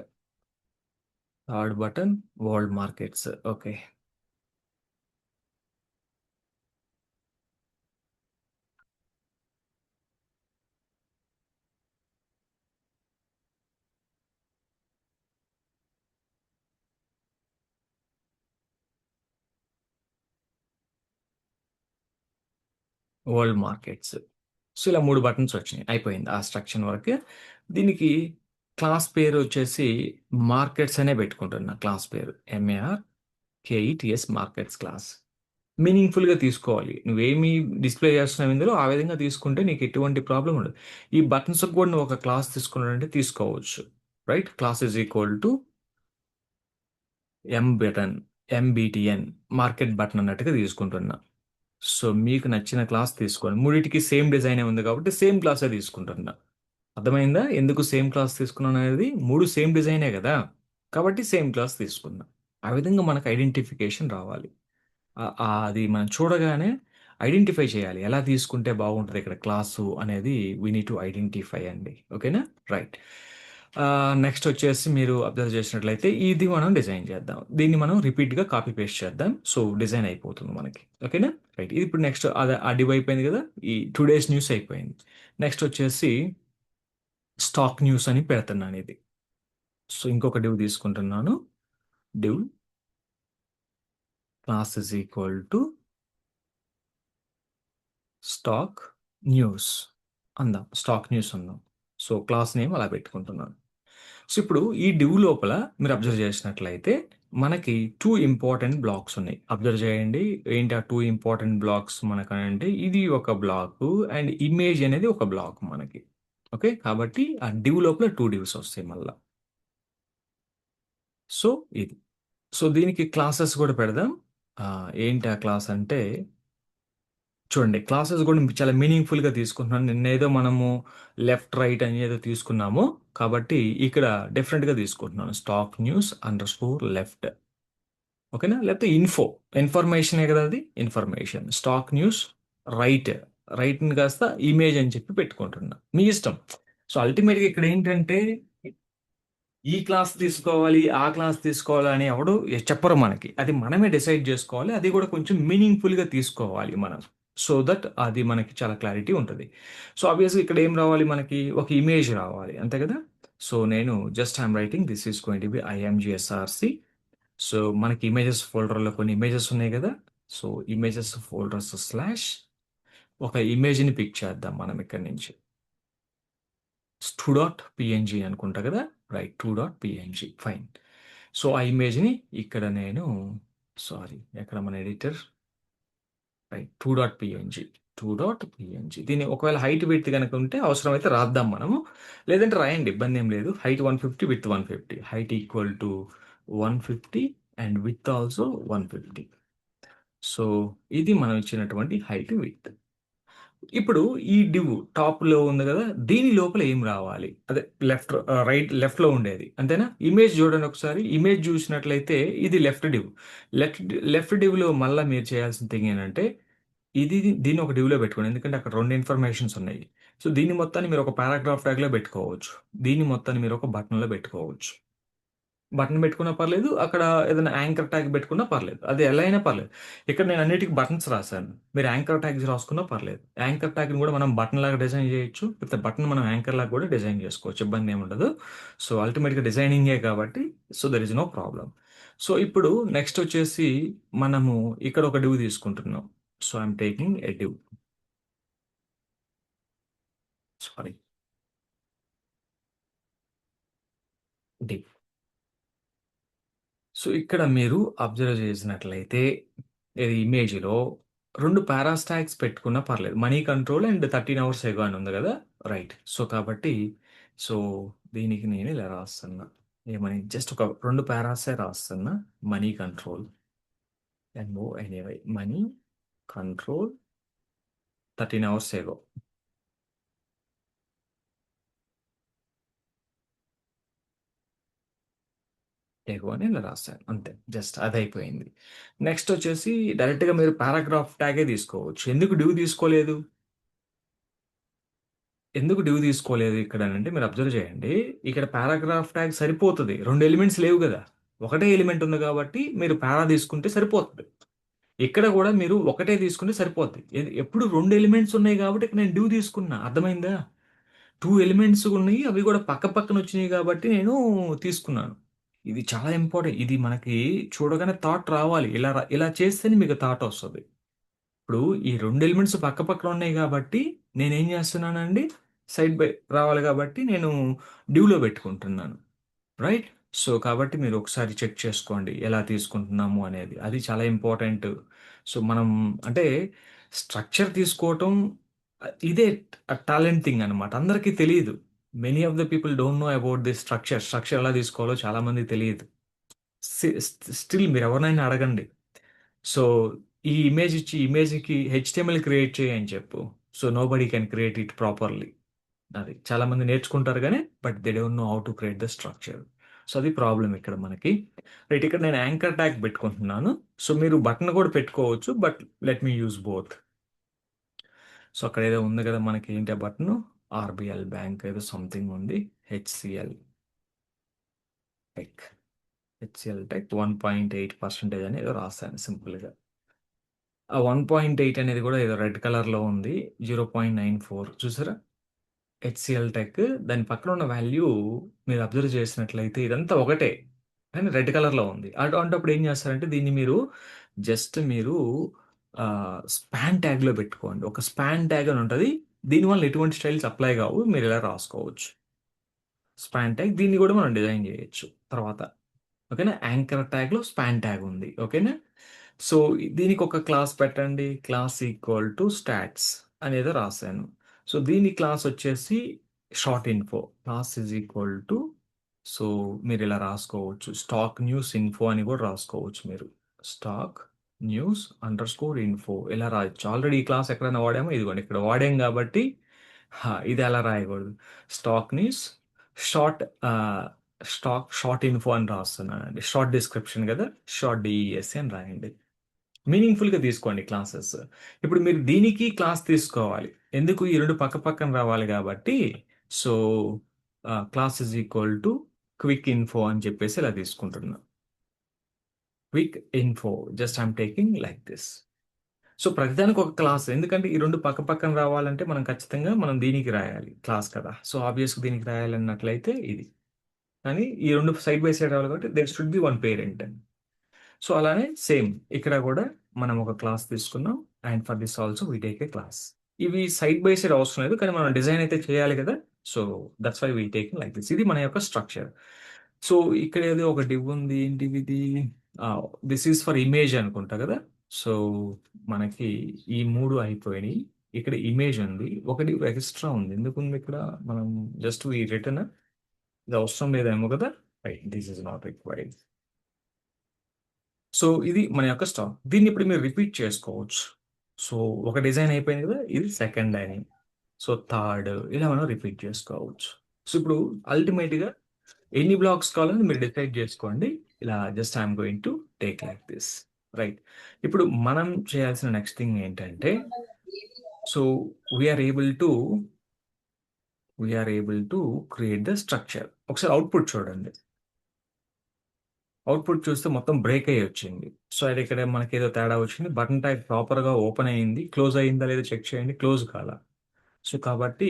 Third button world markets. Okay. World markets. So, ఇలా 3 బటన్స్ వచ్చినాయి. అయిపోయింది. ఆ స్ట్రక్చర్ వరకే. దీనికి క్లాస్ పేరు వచ్చేసి మార్కెట్స్ అనే పెట్టుకుంటున్నా క్లాస్ పేరు. M A R K E T S markets class. మీనింగ్ఫుల్గా తీసుకోవాలి. నువ్వేమి డిస్ప్లే చేస్తున్నావు ఇందులో ఆ విధంగా తీసుకుంటే నీకు ఎటువంటి ప్రాబ్లం ఉండదు. ఈ బటన్స్ కూడా నువ్వు ఒక క్లాస్ తీసుకున్నాడంటే తీసుకోవచ్చు. Right? Class is equal to M button, M B T N, market button అన్నట్టుగా తీసుకుంటున్నా. సో మీకు నచ్చిన క్లాస్ తీసుకోండి. మూడిటికి సేమ్ డిజైనే ఉంది కాబట్టి సేమ్ క్లాసే తీసుకుంటున్నా. అర్థమైందా? ఎందుకు సేమ్ క్లాస్ తీసుకున్నాను అనేది? మూడు సేమ్ డిజైనే కదా, కాబట్టి సేమ్ క్లాస్ తీసుకున్నా. ఆ విధంగా మనకు ఐడెంటిఫికేషన్ రావాలి. అది మనం చూడగానే ఐడెంటిఫై చేయాలి. ఎలా తీసుకుంటే బాగుంటది ఇక్కడ క్లాసు అనేది వి నీడ్ టు ఐడెంటిఫై అండి. ఓకేనా? రైట్. నెక్స్ట్ వచ్చేసి మీరు అబ్జర్వ్ చేసినట్లయితే ఇది మనం డిజైన్ చేద్దాం. దీన్ని మనం రిపీట్‌గా కాపీ పేస్ట్ చేద్దాం. సో, డిజైన్ అయిపోతుంది మనకి. ఓకేనా? రైట్. ఇది ఇప్పుడు నెక్స్ట్ ఆ డివ్ అయిపోయింది కదా! ఈ టుడేస్ న్యూస్ అయిపోయింది. నెక్స్ట్ వచ్చేసి స్టాక్ న్యూస్ అని పెడుతున్నాను ఇది. సో, ఇంకొక డివ్ తీసుకుంటున్నాను. Div class is equal to stock news అందాం. స్టాక్ న్యూస్ అందాం. సో, క్లాస్ నేమ్ అలా పెట్టుకుంటున్నాను. సో, ఇప్పుడు ఈ డివ్ లోపల మీరు అబ్జర్వ్ చేసినట్లయితే మనకి 2 ఇంపార్టెంట్ బ్లాక్స్ ఉన్నాయి. అబ్జర్వ్ చేయండి. ఏంటి ఆ 2 ఇంపార్టెంట్ బ్లాక్స్ మనకనంటే ఇది ఒక బ్లాకు అండ్ ఇమేజ్ అనేది ఒక బ్లాక్ మనకి. ఓకే. కాబట్టి ఆ డివ్ లోపల 2 డివ్స్ వస్తాయి మళ్ళా. సో, ఇది. సో, దీనికి క్లాసెస్ కూడా పెడదాం. ఏంటి ఆ క్లాస్ అంటే చూడండి, క్లాసెస్ కూడా చాలా మీనింగ్‌ఫుల్‌గా తీసుకుంటున్నాను. నిన్నేదో మనము లెఫ్ట్, రైట్ అని ఏదో తీసుకున్నామో, కాబట్టి ఇక్కడ డిఫరెంట్‌గా తీసుకుంటున్నాను. Stock news underscore left. ఓకేనా? లేకపోతే ఇన్ఫర్మేషనే కదా అది. ఇన్ఫర్మేషన్. Stock news right. రైట్‌ని కాస్త ఇమేజ్ అని చెప్పి పెట్టుకుంటున్నా. మీ ఇష్టం. సో, అల్టిమేట్‌గా ఇక్కడ ఏంటంటే ఈ క్లాస్ తీసుకోవాలి, ఆ క్లాస్ తీసుకోవాలి అని ఎవడు చెప్పరు మనకి. అది మనమే డిసైడ్ జేసుకోవాలి. అది గూడా కొంచెం మీనింగ్‌ఫుల్‌గా తీసుకోవాలి మనం. సో దట్ అది మనకి చాలా క్లారిటీ ఉంటది. సో, ఆబ్వియస్‌గా ఇక్కడ ఏం రావాలి మనకి? ఒక ఇమేజ్ రావాలి. అంతే గదా! సో, నేను just I'm writing this is going to be I M G S R C. So, మనకి ఇమేజెస్ ఫోల్డర్‌లో కొన్ని ఇమేజెస్ ఉన్నాయి గదా! సో, ఇమేజెస్ ఫోల్డర్స్ స్లాష్ ఒక ఇమేజ్‌ని పిక్ చేద్దాం మనం ఇక్కడి నుంచి. 2.png అనుకుంటా కదా! రైట్. 2.png fine. సో, ఆ ఇమేజ్‌ని ఇక్కడ నేను సారీ ఎక్కడ మన ఎడిటర్? రైట్. 2.png. 2.png దీన్ని ఒకవేళ హైట్ విడ్త్ గనక ఉంటే అవసరమైతే రాద్దాం మనము. లేదంటే రాయండి ఇబ్బందేం లేదు. Height 150 width 150. Height equal to 150 and width also 150. So, ఇది మనం ఇచ్చినటువంటి హైట్ విడ్త్. ఇప్పుడు ఈ డివ్ టాప్‌లో ఉంది గదా! దీని లోపల ఏం రావాలి? అదే లెఫ్ట్‌లో ఉండేది. అంతేనా? ఇమేజ్ చూడండి ఒకసారి. ఇమేజ్ చూసినట్లయితే ఇది లెఫ్ట్ డివ్. లెఫ్ట్ డివ్‌లో మళ్ళా మీరు చేయాల్సిన థింగ్ ఏంటంటే దీన్ని ఒక డివ్‌లో పెట్టుకోండి. ఎందుకంటే అక్కడ 2 ఇన్ఫర్మేషన్స్ ఉన్నాయి. సో, దీన్ని మొత్తాన్ని మీరు ఒక పారాగ్రాఫ్ ట్యాగ్‌లో పెట్టుకోవచ్చు. దీన్ని మొత్తాన్ని మీరు ఒక బటన్‌లో పెట్టుకోవచ్చు. బటన్ పెట్టుకున్నా పర్లేదు. అక్కడ ఏదైనా యాంకర్ ట్యాగ్ పెట్టుకున్నా పర్లేదు. అది ఎలా అయినా పర్లేదు. ఇక్కడ నేను అన్నిటికి బటన్స్ రాశాను. మీరు యాంకర్ ట్యాగ్స్ రాసుకున్నా పర్లేదు. యాంకర్ ట్యాగ్‌ని కూడా మనం బటన్‌లాగా డిజైన్ చేయొచ్చు. లేకపోతే బటన్ మనం యాంకర్‌లాగా కూడా డిజైన్ చేసుకోవచ్చు. ఇబ్బందేముండదు. సో, అల్టిమేట్‌గా డిజైనింగే కాబట్టి so, there is no problem. So, ఇప్పుడు నెక్స్ట్ వచ్చేసి మనము ఇక్కడ ఒక డివ్ తీసుకుంటున్నాం. So, I'm taking a div. Sorry. Div. So, ఇక్కడ మీరు అబ్జర్వ్ చేసినట్లయితే ఇది ఇమేజ్‌లో 2 పారాస్ ట్యాగ్స్ పెట్టుకున్నా పర్లేదు. మనీ కంట్రోల్ అండ్ 13 అవర్స్ ఎగో అని ఉంది గదా! రైట్. సో, కాబట్టి సో, దీనికి నేను ఇలా రాస్తున్నా. ఏమని జస్ట్ ఒక 2 పారాసే రాస్తున్నా. Money control M O N A Y money control 13 hours ago. Ago అని ఇలా రాసాను. అంతే. జస్ట్ అదయిపోయింది. నెక్స్ట్ వచ్చేసి డైరెక్ట్‌గా మీరు పారాగ్రాఫ్ ట్యాగే తీసుకోవచ్చు. ఎందుకు డివ్ తీసుకోలేదు? ఎందుకు డివ్ తీసుకోలేదు ఇక్కడనంటే మీరు అబ్జర్వ్ చేయండి. ఇక్కడ పారాగ్రాఫ్ ట్యాగ్ సరిపోతది. 2 ఎలిమెంట్స్ లేవు గదా! ఒకటే ఎలిమెంట్ ఉంది కాబట్టి మీరు పారా తీసుకుంటే సరిపోతది. ఇక్కడ గూడా మీరు ఒకటే తీసుకుంటే సరిపోద్ది. ఎప్పుడు 2 ఎలిమెంట్స్ ఉన్నాయి కాబట్టి ఇక్కడ నేను డివ్ తీసుకున్నా. అర్థమైందా? 2 ఎలిమెంట్స్ ఉన్నాయి. అవి గూడా పక్క పక్కన వచ్చినాయి కాబట్టి నేను తీసుకున్నాను. ఇది చాలా ఇంపార్టెంట్. ఇది మనకి చూడగానే థాట్ రావాలి. ఇలా చేస్తేనే మీకు థాట్ వస్తది. ఇప్పుడు ఈ 2 ఎలిమెంట్స్ పక్కపక్కన ఉన్నాయి గాబట్టి, నేనేం జేస్తున్నానండి, సైడ్ బై రావాలి గాబట్టి, నేను డ్యూలో బెట్టుకుంటున్నాను. రైట్? సో కాబట్టి మీరు ఒకసారి చెక్ చేసుకోండి ఎలా తీసుకుంటున్నాము అనేది. అది చాలా ఇంపార్టెంట్. సో మనం అంటే స్ట్రక్చర్ తీసుకోవటం ఇదే టాలెంట్ థింగ్ అనమాట. అందరికీ తెలియదు. Many of the people don't know about this structure. Structure ఎలా తీసుకోవాలో చాలా మంది తెలియదు. స్టిల్ మీరు ఎవరినైనా అడగండి. సో ఈ ఇమేజ్ ఇచ్చి ఇమేజ్‌కి హెచ్‌టీఎంఎల్ క్రియేట్ చేయి అని చెప్పు. So nobody can create it properly. అది. చాలా మంది నేర్చుకుంటారు గానీ, but they don't know how to create the structure. So అది ప్రాబ్లమ్ ఇక్కడ మనకి. రైట్, ఇక్కడ నేను యాంకర్ ట్యాగ్ పెట్టుకుంటున్నాను. సో మీరు బటన్ కూడా పెట్టుకోవచ్చు. But let me use both. So అక్కడ ఏదో ఉంది కదా మనకి ఏంటి ఆ బటన్? ఆర్బిఎల్ బ్యాంక్ ఏదో సంథింగ్ ఉంది. HCl tech. హెచ్సిఎల్ టెక్ 1.8% అని ఏదో రాశాను సింపుల్‌గా. ఆ 1.8 అనేది కూడా ఏదో రెడ్ కలర్‌లో ఉంది. 0.94 చూసారా? హెచ్సిఎల్ టెక్ దాని పక్కన ఉన్న వాల్యూ మీరు అబ్జర్వ్ చేసినట్లయితే ఇదంతా ఒకటే. కానీ రెడ్ కలర్‌లో ఉంది. అటువంటప్పుడు ఏం చేస్తారంటే దీన్ని మీరు జస్ట్ మీరు స్పాన్ ట్యాగ్‌లో పెట్టుకోండి. ఒక స్పాన్ ట్యాగ్ అని ఉంటది. దీనివల్ల ఎటువంటి స్టైల్స్ అప్లై కావు. మీరు ఇలా రాసుకోవచ్చు. స్పాన్ ట్యాగ్ దీన్ని కూడా మనం డిజైన్ చేయొచ్చు తర్వాత. ఓకేనా? యాంకర్ ట్యాగ్‌లో స్పాన్ ట్యాగ్ ఉంది. ఓకేనా? సో, దీనికి ఒక క్లాస్ పెట్టండి. క్లాస్ ఈక్వల్ టు స్టాట్స్ అనేదో రాసాను. సో, దీని క్లాస్ వచ్చేసి short info. Class is equal to so, మీరిలా రాసుకోవచ్చు. స్టాక్ న్యూస్ ఇన్ఫో అని కూడా రాసుకోవచ్చు మీరు. స్టాక్ న్యూస్ అండర్‌స్కోర్ ఇన్ఫో ఇలా రాయొచ్చు. ఆల్రెడీ ఈ క్లాస్ ఎక్కడైనా వాడామో ఇదిగోండి ఇక్కడ వాడాం కాబట్టి ఇది అలా రాయకూడదు. Stock news short short info అని రాస్తున్నానండి. షార్ట్ డిస్క్రిప్షన్ కదా! షార్ట్ డిఈఎస్‌సి అని రాయండి. మీనింగ్‌ఫుల్‌గా తీసుకోండి క్లాసెస్. ఇప్పుడు మీరు దీనికి క్లాస్ తీసుకోవాలి. ఎందుకు ఈ 2 పక్క పక్కన రావాలి కాబట్టి, so, class is equal to quick info అని చెప్పేసి ఇలా తీసుకుంటున్నా. Quick info just I'm taking like this. So, ప్రతిదానికి ఒక క్లాస్. ఎందుకంటే ఈ 2 పక్క పక్కన రావాలంటే మనం ఖచ్చితంగా మనం దీనికి రాయాలి. క్లాస్ కదా! సో, ఆబ్వియస్‌గా దీనికి రాయాలన్నట్లయితే ఇది. కానీ ఈ 2 సైడ్ బై సైడ్ రావాలి కాబట్టి there should be one parent. So, అలానే సేమ్ ఇక్కడ గూడా మనం ఒక క్లాస్ తీసుకున్నాం. And for this also we take a class. ఇవి సైడ్ బై సైడ్ అవసరం లేదు. కానీ మనం డిజైన్ అయితే చేయాలి కదా! So, that's why we taking like this. ఇది మన యొక్క స్ట్రక్చర్. సో, ఇక్కడ ఏదో ఒక డివ్ ఉంది. ఏంటిదిది? దిస్ ఈస్ ఫర్ ఇమేజ్ అనుకుంటా కదా! సో, మనకి ఈ 3 అయిపోయినాయి. ఇక్కడ ఇమేజ్ ఉంది. ఒకటి ఎక్స్‌ట్రా ఉంది. ఎందుకుంది ఇక్కడ? మనం జస్ట్ వి రిటన్ ఇది అవసరం లేదేమో కదా! Right. This is not required. So, ఇది మన యొక్క స్టాక్. దీన్ని ఇప్పుడు మీరు రిపీట్ చేసుకోవచ్చు. సో, ఒక డిజైన్ అయిపోయింది కదా! ఇది సెకండ్ లైన్. సో, థర్డ్ ఇలా మనం రిపీట్ చేసుకోవచ్చు. సో, ఇప్పుడు అల్టిమేట్‌గా ఎన్ని బ్లాక్స్ కావాలని మీరు డిసైడ్ చేసుకోండి. ఇలా just I'm going to take like this. Right. ఇప్పుడు మనం చేయాల్సిన నెక్స్ట్ థింగ్ ఏంటంటే, so, we are able to create the structure. ఒకసారి అవుట్‌పుట్ చూడండి. అవుట్‌పుట్ చూస్తే మొత్తం బ్రేక్ అయ్యి వచ్చింది. సో, అది ఇక్కడ మనకేదో తేడా వచ్చింది. బటన్ ట్యాగ్ ప్రాపర్‌గా ఓపెన్ అయింది. క్లోజ్ అయిందా లేదో చెక్ చేయండి. క్లోజ్ కాలా. సో, కాబట్టి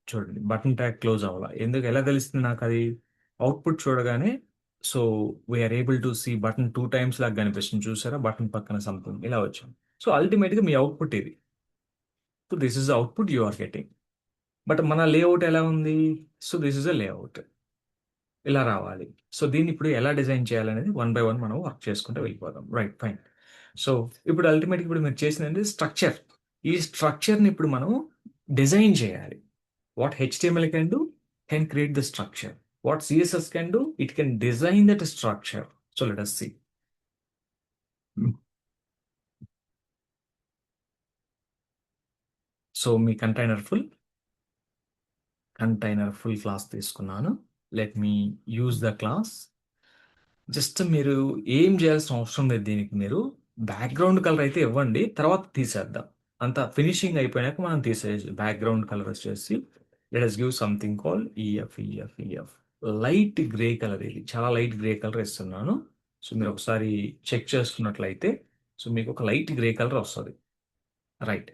చూడండి బటన్ ట్యాగ్ క్లోజ్ అవ్వలా. ఎలా తెలుస్తుంది నాకది? అవుట్‌పుట్ చూడగానే so, we are able to see button 2 times లాగా కనిపిస్తుంది చూసారా? బటన్ పక్కన సంథింగ్ ఇలా వచ్చింది. సో, అల్టిమేట్‌గా మీ అవుట్‌పుట్ ఇది. So, this is the output you are getting. But మన లేఅవుట్ ఎలా ఉంది? So, this is the layout. ఇలా రావాలి. సో, దీన్ని ఇప్పుడు ఎలా డిజైన్ చేయాలనేది వన్ బై వన్ మనం వర్క్ చేసుకుంటూ వెళ్ళిపోదాం. Right, fine. సో, ఇప్పుడు అల్టిమేట్‌గా ఇప్పుడు మీరు చేసిందేంటి స్ట్రక్చర్. ఈ స్ట్రక్చర్‌ని ఇప్పుడు మనం డిజైన్ చేయాలి. What HTML can do? Can create the structure. What CSS can do? It can design that structure. So, let us see. So, మీ కంటైనర్ ఫుల్ క్లాస్ తీసుకున్నాను. Let me use the class. Just మీరు ఏం చేయాల్సిన అవసరం లేదు దీనికి మీరు. Background colour అయితే ఇవ్వండి. తర్వాత తీసేద్దాం. అంతా ఫినిషింగ్ అయిపోయినాక మనం తీసేయొచ్చు. బ్యాక్‌గ్రౌండ్ కలర్ వచ్చేసి let us give something called EF. Light grey colour ఇది. చాలా లైట్ గ్రే కలర్ ఇస్తున్నాను. సో, మీరు ఒకసారి చెక్ చేసుకున్నట్లయితే సో, మీకు ఒక లైట్ గ్రే కలర్ వస్తది. రైట్.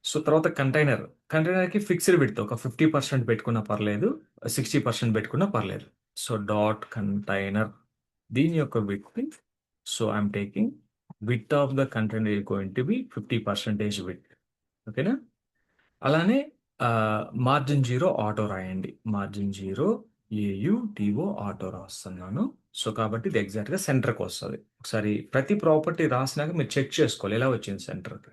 సో, తర్వాత కంటైనర్‌కి ఫిక్స్డ్ విడ్త్ ఒక 50% పెట్టుకున్నా పర్లేదు. 60% పెట్టుకున్నా పర్లేదు. సో, డాట్ కంటైనర్ దీని యొక్క width so, I'm taking width of the container is going to B 50% width. ఓకేనా? అలానే మార్జిన్ 0 ఆటో రాయండి. మార్జిన్ 0 ఏయుటిఓ ఆటో రాస్తున్నాను. సో, కాబట్టి ఇది ఎగ్జాక్ట్‌గా సెంటర్‌కొస్తది. ఒకసారి ప్రతి ప్రాపర్టీ రాసినాక మీరు చెక్ చేసుకోవాలి ఎలా వచ్చింది సెంటర్‌కి.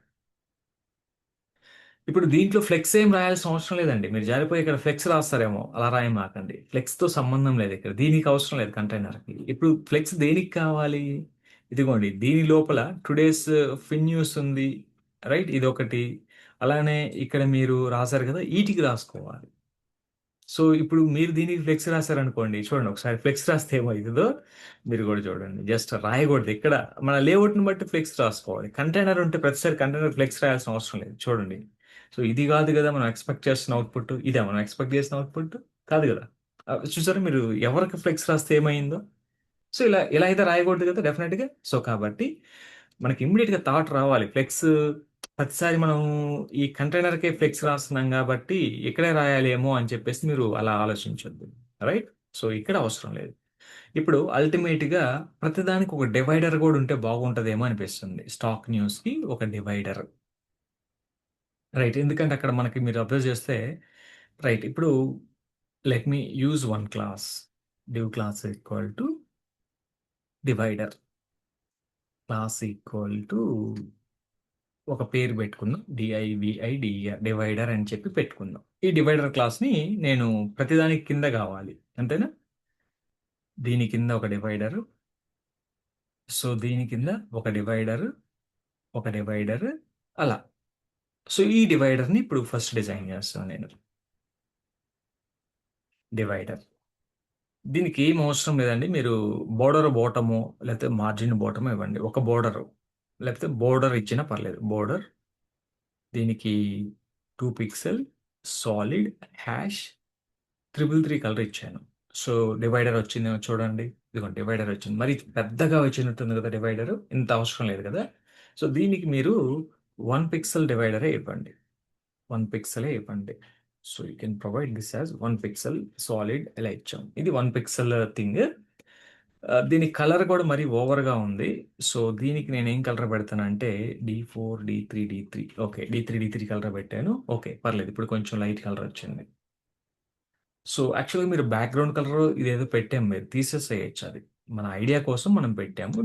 ఇప్పుడు దీంట్లో ఫ్లెక్స్ ఏం రాయాల్సిన అవసరం లేదండి. మీరు జారిపోయి ఇక్కడ ఫ్లెక్స్ రాస్తారేమో, అలా రాయమాకండి. ఫ్లెక్స్‌తో సంబంధం లేదు ఇక్కడ. దీనికి అవసరం లేదు కంటైనర్‌కి. ఇప్పుడు ఫ్లెక్స్ దేనికి కావాలి? ఇదిగోండి దీని లోపల టుడేస్ ఫిన్ న్యూస్ ఉంది. రైట్? ఇదొకటి. అలానే ఇక్కడ మీరు రాసారు కదా! ఈటికి రాసుకోవాలి. సో, ఇప్పుడు మీరు దీనికి ఫ్లెక్స్ రాసారనుకోండి. చూడండి ఒకసారి ఫ్లెక్స్ రాస్తే ఏమైతదో మీరు గూడా చూడండి. జస్ట్ రాయకూడదు. ఇక్కడ మన లేఅవుట్‌ని బట్టి ఫ్లెక్స్ రాసుకోవాలి. కంటైనర్ ఉంటే ప్రతిసారి కంటైనర్ ఫ్లెక్స్ రాయాల్సిన అవసరం లేదు. చూడండి. సో, ఇది గాదు గదా! మనం ఎక్స్‌పెక్ట్ చేస్తున్న ఔట్‌పుట్. ఇదా మనం ఎక్స్‌పెక్ట్ చేసిన ఔట్‌పుట్? కాదు గదా! చూసారా మీరు ఎవరికి ఫ్లెక్స్ రాస్తే ఏమైందో? సో, ఇలా ఇలా అయితే రాయకూడదు కదా! డెఫినెట్‌గా. సో, కాబట్టి మనకి ఇమ్మీడియేట్‌గా థాట్ రావాలి. ఫ్లెక్స్ ప్రతిసారి మనం ఈ కంటైనర్‌కే ఫ్లెక్స్ రాస్తున్నాం గాబట్టి, ఇక్కడే రాయాలేమో అని చెప్పేసి మీరు అలా ఆలోచించొద్దు. రైట్? సో, ఇక్కడ అవసరం లేదు. ఇప్పుడు అల్టిమేట్‌గా ప్రతిదానికి ఒక డివైడర్ గూడా ఉంటే బాగుంటదేమో అనిపిస్తుంది. స్టాక్ న్యూస్‌కి ఒక డివైడర్. రైట్. ఎందుకంటే అక్కడ మనకి మీరు అబ్జర్వ్ చేస్తే రైట్. ఇప్పుడు let me use one class. Div class equal to divider. Class equal to ఒక పేరు పెట్టుకుందాం. డిఐవిఐడిఈఆర్ డివైడర్ అని చెప్పి పెట్టుకుందాం. ఈ డివైడర్ క్లాస్‌ని నేను ప్రతిదానికి కింద గావాలి. అంతేనా? దీని కింద ఒక డివైడరు. సో, దీని కింద ఒక డివైడరు, ఒక డివైడరు అలా. సో, ఈ డివైడర్‌ని ఇప్పుడు ఫస్ట్ డిజైన్ చేస్తాను నేను. డివైడర్. దీనికి ఏం అవసరం లేదండి. మీరు బోర్డర్ బాటమో లేకపోతే మార్జిన్ బాటమో ఇవ్వండి. ఒక బోర్డరు లేకపోతే బోర్డర్ ఇచ్చినా పర్లేదు. బోర్డర్ దీనికి 2 పిక్సెల్ సాలిడ్ హాష్ 333 కలర్ ఇచ్చాను. సో, డివైడర్ వచ్చిందేమో చూడండి. ఇదిగోండి డివైడర్ వచ్చింది. మరి పెద్దగా వచ్చినట్టుంది కదా! డివైడరు. ఇంత అవసరం లేదు కదా! సో, దీనికి మీరు 1 పిక్సెల్ డివైడరే ఇవ్వండి. 1 పిక్సెలే ఇవ్వండి. So, you can provide this as 1 pixel solid ఇలా ఇచ్చాం. ఇది 1 పిక్సెల్ థింగ్. దీని కలర్ కూడా మరీ ఓవర్‌గా ఉంది. సో, దీనికి నేనేం కలర్ పెడతానంటే డి4, డి3, డి3 ఓకే. డి3 కలర్ పెట్టాను. ఓకే. పర్లేదు. ఇప్పుడు కొంచెం లైట్ కలర్ వచ్చింది. సో, యాక్చువల్‌గా మీరు బ్యాక్‌గ్రౌండ్ కలర్ ఇదేదో పెట్టాము మీరు తీసేసేయొచ్చు అది. మన ఐడియా కోసం మనం పెట్టాము.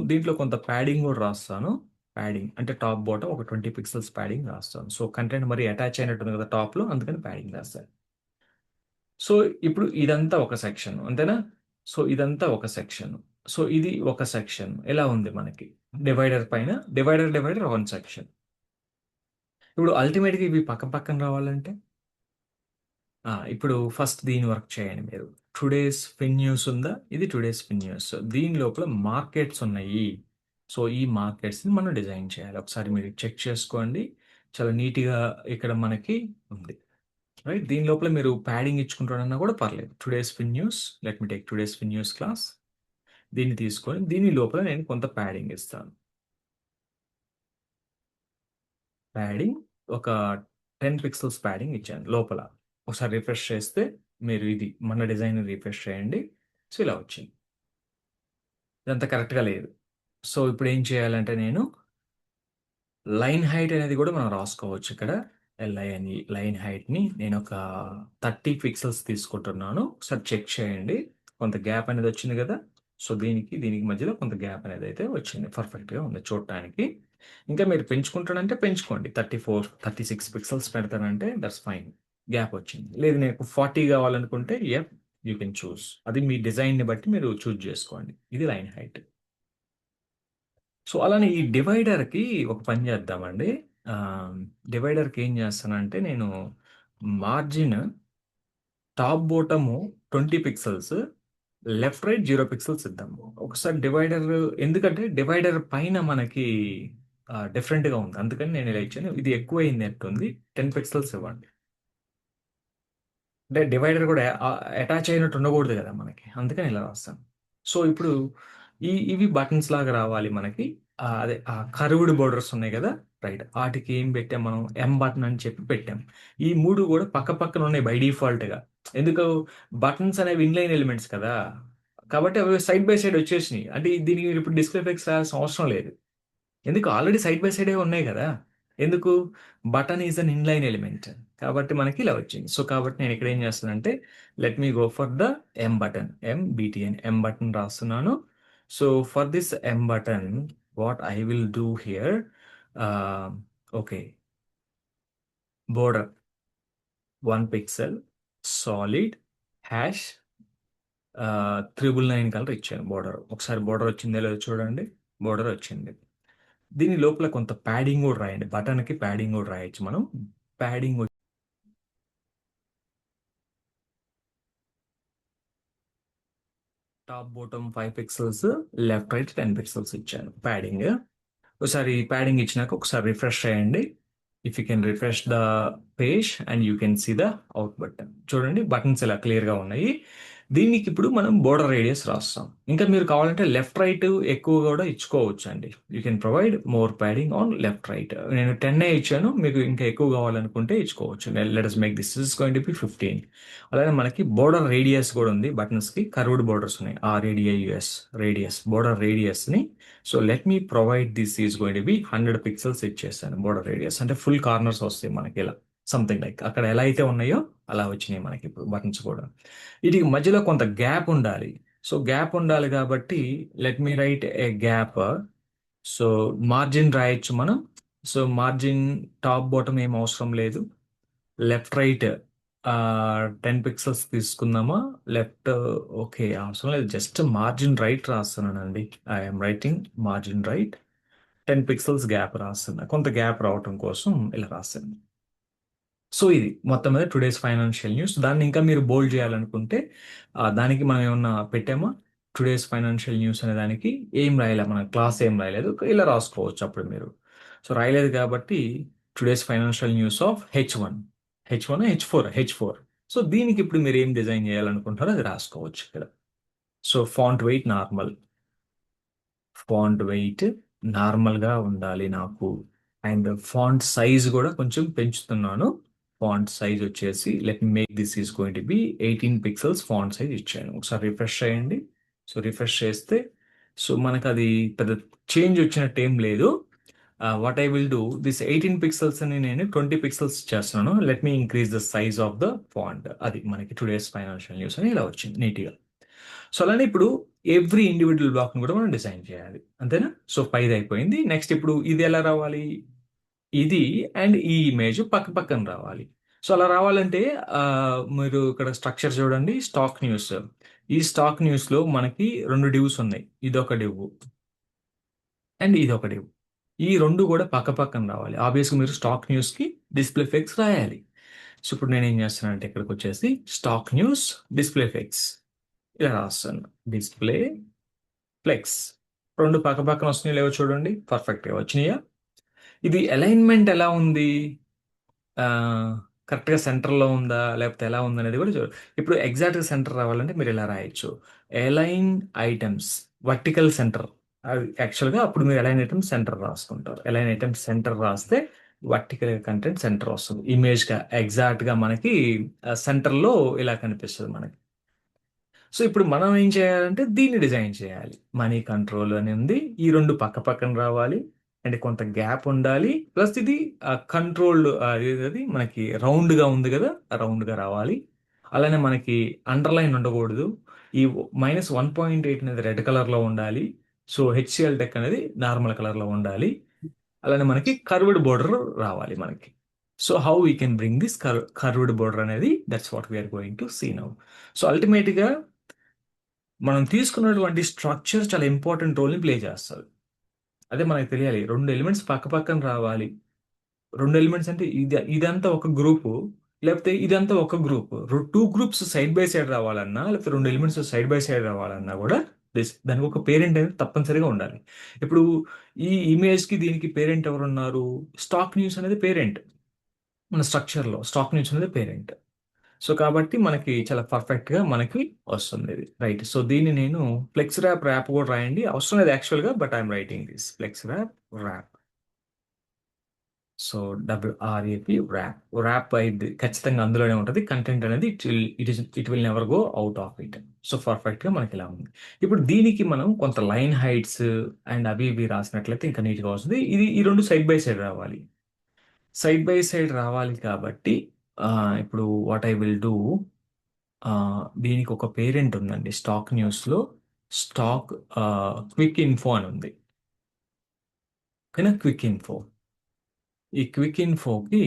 దీంట్లో కొంత ప్యాడింగ్ గూడా రాస్తాను. ప్యాడింగ్ అంటే టాప్, బాటమ్ ఒక 20 పిక్సెల్స్ ప్యాడింగ్ రాస్తాను. సో, కంటెంట్ మరి అటాచ్ అయినట్టుంది కదా టాప్‌లో అందుకని ప్యాడింగ్ రాశాను. సో, ఇప్పుడు ఇదంతా ఒక సెక్షన్ అంతేనా? సో, ఇదంతా ఒక సెక్షన్. సో, ఇది ఒక సెక్షన్. ఇలా ఉంది మనకి. డివైడర్ పైన డివైడర్ వన్ సెక్షన్. ఇప్పుడు అల్టిమేట్‌గా ఇవి పక్క పక్కన రావాలంటే ఇప్పుడు ఫస్ట్ దీని వర్క్ చేయండి మీరు. టుడేస్ ఫిన్ న్యూస్ ఉందా? ఇది టుడేస్ ఫిన్ న్యూస్. దీని లోపల మార్కెట్స్ ఉన్నాయి. సో, ఈ మార్కెట్స్‌ని మనం డిజైన్ చేయాలి. ఒకసారి మీరు చెక్ చేసుకోండి. చాలా నీట్‌గా ఇక్కడ మనకి ఉంది. రైట్? దీని లోపల మీరు ప్యాడింగ్ ఇచ్చుకుంటారన్నా కూడా పర్లేదు. Today's fin news let me take today's fin news class. దీన్ని తీసుకొని దీని లోపల నేను కొంత ప్యాడింగ్ ఇస్తాను. ప్యాడింగ్ ఒక 10 పిక్సెల్స్ ప్యాడింగ్ ఇచ్చాను లోపల. ఒకసారి రిఫ్రెష్ చేస్తే మీరు ఇది మన డిజైన్‌ని రిఫ్రెష్ చేయండి. సో, ఇలా వచ్చింది. ఇదంతా కరెక్ట్‌గా లేదు. సో, ఇప్పుడేం చేయాలంటే నేను లైన్ హైట్ అనేది గూడా మనం రాసుకోవచ్చు ఇక్కడ. ఎల్ఐఎన్‌ఈ లైన్ హైట్‌ని నేనొక 30 పిక్సెల్స్ తీసుకుంటున్నాను. ఒకసారి చెక్ చేయండి. కొంత గ్యాప్ అనేది వచ్చింది గదా! సో, దీనికి మధ్యలో కొంత గ్యాప్ అనేదైతే వచ్చింది. పర్ఫెక్ట్‌గా ఉంది చూడటానికి. ఇంకా మీరు పెంచుకుంటానంటే పెంచుకోండి. 34, 36 పిక్సెల్స్ పెడతానంటే దట్స్ ఫైన్. గ్యాప్ వచ్చింది. లేదు నాకు 40 కావాలనుకుంటే యూ కెన్ చూస్. అది మీ డిజైన్‌ని బట్టి మీరు చూజ్ జేసుకోండి. ఇది లైన్ హైట్. సో, అలానే ఈ డివైడర్‌కి ఒక పని చేద్దామండి. ఆహ్, డివైడర్‌కి ఏం చేస్తానంటే నేను margin top, bottom 20 pixels, left, right 0 pixels ఇద్దాము. ఒకసారి డివైడర్ ఎందుకంటే డివైడర్ పైన మనకి డిఫరెంట్‌గా ఉంది. అందుకని నేను ఇలా ఇచ్చాను. ఇది ఎక్కువయిందట్టుంది. 10 పిక్సెల్స్ ఇవ్వండి. అంటే డివైడర్ కూడా అటాచ్ అయినట్టు ఉండకూడదు కదా మనకి. అందుకని ఇలా రాస్తాను. సో, ఇప్పుడు ఇవి బటన్స్ లాగా రావాలి మనకి. అదే కర్వ్డ్ బోర్డర్స్ ఉన్నాయి గదా! రైట్. ఆటికి ఏం పెట్టాం మనం ఎం బటన్ అని చెప్పి పెట్టాం. ఈ 3 గూడా పక్క పక్కన ఉన్నాయి బై డిఫాల్ట్‌గా. ఎందుకు బటన్స్ అనేవి ఇన్‌లైన్ ఎలిమెంట్స్ కదా! కాబట్టి అవి సైడ్ బై సైడ్ వచ్చేసినాయి. అంటే దీనికి మీరు ఇప్పుడు డిస్ప్లే ఎఫెక్ట్స్ రాయాల్సిన అవసరం లేదు. ఎందుకు ఆల్రెడీ సైడ్ బై సైడే ఉన్నాయి గదా! ఎందుకు button is an inline element. కాబట్టి మనకి ఇలా వచ్చింది. సో కాబట్టి నేను ఇక్కడ ఏం చేస్తానంటే let me go for the M button, M B T N M button రాస్తున్నాను. So for this M button what I will do here, okay, border 1 pixel solid hash 999 colour ఇచ్చాను బోర్డర్. ఒకసారి బోర్డర్ వచ్చిందో లేదో చూడండి. బోర్డర్ వచ్చింది. దీని లోపల కొంత ప్యాడింగ్ కూడా రాయండి. బటన్కి ప్యాడింగ్ కూడా రాయొచ్చు మనం. Padding top bottom 5 pixels, left right 10 pixels ఇచ్చాను ప్యాడింగ్. ఒకసారి ప్యాడింగ్ ఇచ్చినాక ఒకసారి రిఫ్రెష్ చేయండి. If you can refresh the page and you can see the out button. చూడండి బటన్స్ ఇలా క్లియర్గా ఉన్నాయి. దీనికి ఇప్పుడు మనం బోర్డర్ రేడియస్ రాస్తాం. ఇంకా మీరు కావాలంటే లెఫ్ట్ రైట్ ఎక్కువ కూడా ఇచ్చుకోవచ్చు అండి. You can provide more padding on left right. నేను 10 ఇచ్చాను, మీకు ఇంకా ఎక్కువ కావాలనుకుంటే ఇచ్చుకోవచ్చు. Let us make this is going to be 15. అలాగే మనకి బోర్డర్ రేడియస్ కూడా ఉంది. బటన్స్కి కర్వ్డ్ బోర్డర్స్ ఉన్నాయి. RADIUS రేడియస్, బోర్డర్ రేడియస్ని. So let me provide this is going to be 100 pixels ఇచ్చేస్తాను. బోర్డర్ రేడియస్ అంటే ఫుల్ కార్నర్స్ వస్తాయి మనకి ఇలా, సంథింగ్ లైక్ అక్కడ ఎలా అయితే ఉన్నాయో అలా వచ్చినాయి మనకి ఇప్పుడు బటన్స్ కూడా. వీటికి మధ్యలో కొంత గ్యాప్ ఉండాలి. సో గ్యాప్ ఉండాలి కాబట్టి let me write a gap. So margin రాయొచ్చు మనం. సో మార్జిన్ టాప్ బాటమ్ ఏం అవసరం లేదు. లెఫ్ట్ రైట్ 10 పిక్సెల్స్ తీసుకుందామా? లెఫ్ట్ ఓకే, అవసరం లేదు. జస్ట్ మార్జిన్ రైట్ రాస్తున్నానండి. I'm writing margin right 10 pixels gap రాస్తున్నా. కొంత గ్యాప్ రావటం కోసం ఇలా రాస్తాను. సో ఇది మొత్తం మీద టుడేస్ ఫైనాన్షియల్ న్యూస్. దాన్ని ఇంకా మీరు బోల్డ్ చేయాలనుకుంటే దానికి మనం ఏమన్నా పెట్టామా? టుడేస్ ఫైనాన్షియల్ న్యూస్ అనే దానికి ఏం రాయలే, మన క్లాస్ ఏం రాయలేదు, ఇలా రాసుకోవచ్చు అప్పుడు మీరు. సో రాయలేదు కాబట్టి today's financial news of H four. So దీనికి ఇప్పుడు మీరు ఏం డిజైన్ చేయాలనుకుంటారో అది రాసుకోవచ్చు ఇక్కడ. సో ఫాంట్ వెయిట్ నార్మల్గా ఉండాలి నాకు. అండ్ ఫాంట్ సైజ్ కూడా కొంచెం పెంచుతున్నాను. ఫాంట్ సైజ్ వచ్చేసి let me make this is going to B 18 pixels font size ఇచ్చాను. ఒకసారి రిఫ్రెష్ చేయండి. సో రిఫ్రెష్ చేస్తే సో మనకు అది పెద్ద చేంజ్ వచ్చినట్టు ఏం లేదు. What I will do, this 18 pixels అని నేను 20 పిక్సెల్స్ చేస్తున్నాను. Let me increase the size of the font. అది మనకి టుడేస్ ఫైనాన్షియల్ న్యూస్ అని ఇలా వచ్చింది నీట్గా. సో అలానే ఇప్పుడు ఎవ్రీ ఇండివిజువల్ బ్లాక్ని కూడా మనం డిజైన్ చేయాలి, అంతేనా? సో 5 అయిపోయింది. నెక్స్ట్ ఇప్పుడు ఇది ఎలా రావాలి? ఇది అండ్ ఈ ఇమేజ్ పక్క పక్కన రావాలి. సో అలా రావాలంటే మీరు ఇక్కడ స్ట్రక్చర్ చూడండి, స్టాక్ న్యూస్. ఈ స్టాక్ న్యూస్లో మనకి 2 డివ్స్ ఉన్నాయి. ఇదొక డివ్ అండ్ ఇదొక డివ్. ఈ రెండు కూడా పక్క పక్కన రావాలి. ఆబ్వియస్గా మీరు స్టాక్ న్యూస్కి డిస్ప్లే ఫిక్స్ రాయాలి. సో ఇప్పుడు నేను ఏం చేస్తానంటే ఇక్కడికి వచ్చేసి స్టాక్ న్యూస్ డిస్ప్లే ఫిక్స్ ఇలా రాస్తాను. డిస్ప్లే ఫ్లెక్స్ రెండు పక్క పక్కన వస్తున్నాయి లేవో చూడండి. పర్ఫెక్ట్గా వచ్చినాయా? ఇది అలైన్మెంట్ ఎలా ఉంది? కరెక్ట్గా సెంటర్లో ఉందా లేకపోతే ఎలా ఉంది అనేది కూడా చూడండి. ఇప్పుడు ఎగ్జాక్ట్గా సెంటర్ రావాలంటే మీరు ఇలా రాయొచ్చు, అలైన్ ఐటమ్స్ వర్టికల్ సెంటర్. అది యాక్చువల్గా అప్పుడు మీరు అలైన్ ఐటమ్స్ సెంటర్ రాసుకుంటారు. అలైన్ ఐటమ్స్ సెంటర్ రాస్తే వర్టికల్ కంటెంట్ సెంటర్ వస్తుంది. ఇమేజ్గా ఎగ్జాక్ట్గా మనకి సెంటర్లో ఇలా కనిపిస్తుంది మనకి. సో ఇప్పుడు మనం ఏం చేయాలంటే దీన్ని డిజైన్ చేయాలి. మనీ కంట్రోల్ అని ఉంది. ఈ రెండు పక్క పక్కన రావాలి అండ్ కొంత గ్యాప్ ఉండాలి. ప్లస్ ఇది కంట్రోల్డ్, అది మనకి రౌండ్గా ఉంది కదా, రౌండ్గా రావాలి. అలానే మనకి అండర్లైన్ ఉండకూడదు. ఈ -1.8 అనేది రెడ్ కలర్లో ఉండాలి. సో హెచ్సిఎల్ టెక్ అనేది నార్మల్ కలర్లో ఉండాలి. అలానే మనకి కర్వ్డ్ బోర్డర్ రావాలి మనకి. So how we can bring this curved border అనేది, that's what we're going to see now. So అల్టిమేట్గా మనం తీసుకున్నటువంటి స్ట్రక్చర్ చాలా ఇంపార్టెంట్ రోల్ని ప్లే చేస్తుంది. అదే మనకు తెలియాలి. 2 ఎలిమెంట్స్ పక్క పక్కన రావాలి. 2 ఎలిమెంట్స్ అంటే ఇదంతా ఒక గ్రూపు, లేకపోతే ఇదంతా ఒక group. 2 groups side by side రావాలన్నా, లేకపోతే 2 ఎలిమెంట్స్ సైడ్ బై సైడ్ రావాలన్నా కూడా దానికి ఒక పేరెంట్ అనేది తప్పనిసరిగా ఉండాలి. ఇప్పుడు ఈ ఇమేజ్కి దీనికి పేరెంట్ ఎవరున్నారు? స్టాక్ న్యూస్ అనేది పేరెంట్. మన స్ట్రక్చర్లో స్టాక్ న్యూస్ అనేది పేరెంట్. సో కాబట్టి మనకి చాలా పర్ఫెక్ట్గా మనకి వస్తుంది ఇది, రైట్? సో దీన్ని నేను ఫ్లెక్స్ ర్యాప్ కూడా రాయండి, అవసరం లేదు యాక్చువల్గా, but I'm writing this flex wrap. So wrap ఇది ఖచ్చితంగా అందులోనే ఉంటుంది. కంటెంట్ అనేది it will never go out of it. So పర్ఫెక్ట్గా మనకి ఇలా ఉంది. ఇప్పుడు దీనికి మనం కొంత లైన్ హైట్స్ అండ్ అవి ఇవి రాసినట్లయితే ఇంకా నీట్గా వస్తుంది. ఈ రెండు సైడ్ బై సైడ్ రావాలి. సైడ్ బై సైడ్ రావాలి కాబట్టి ఇప్పుడు వాట్ ఐ విల్ డూ, దీనికి ఒక పేరెంట్ ఉందండి స్టాక్ న్యూస్లో. స్టాక్ క్విక్ ఇన్ఫో అని ఉంది. ఓకేనా, క్విక్ ఇన్ఫో. ఈ క్విక్ ఇన్ఫోకి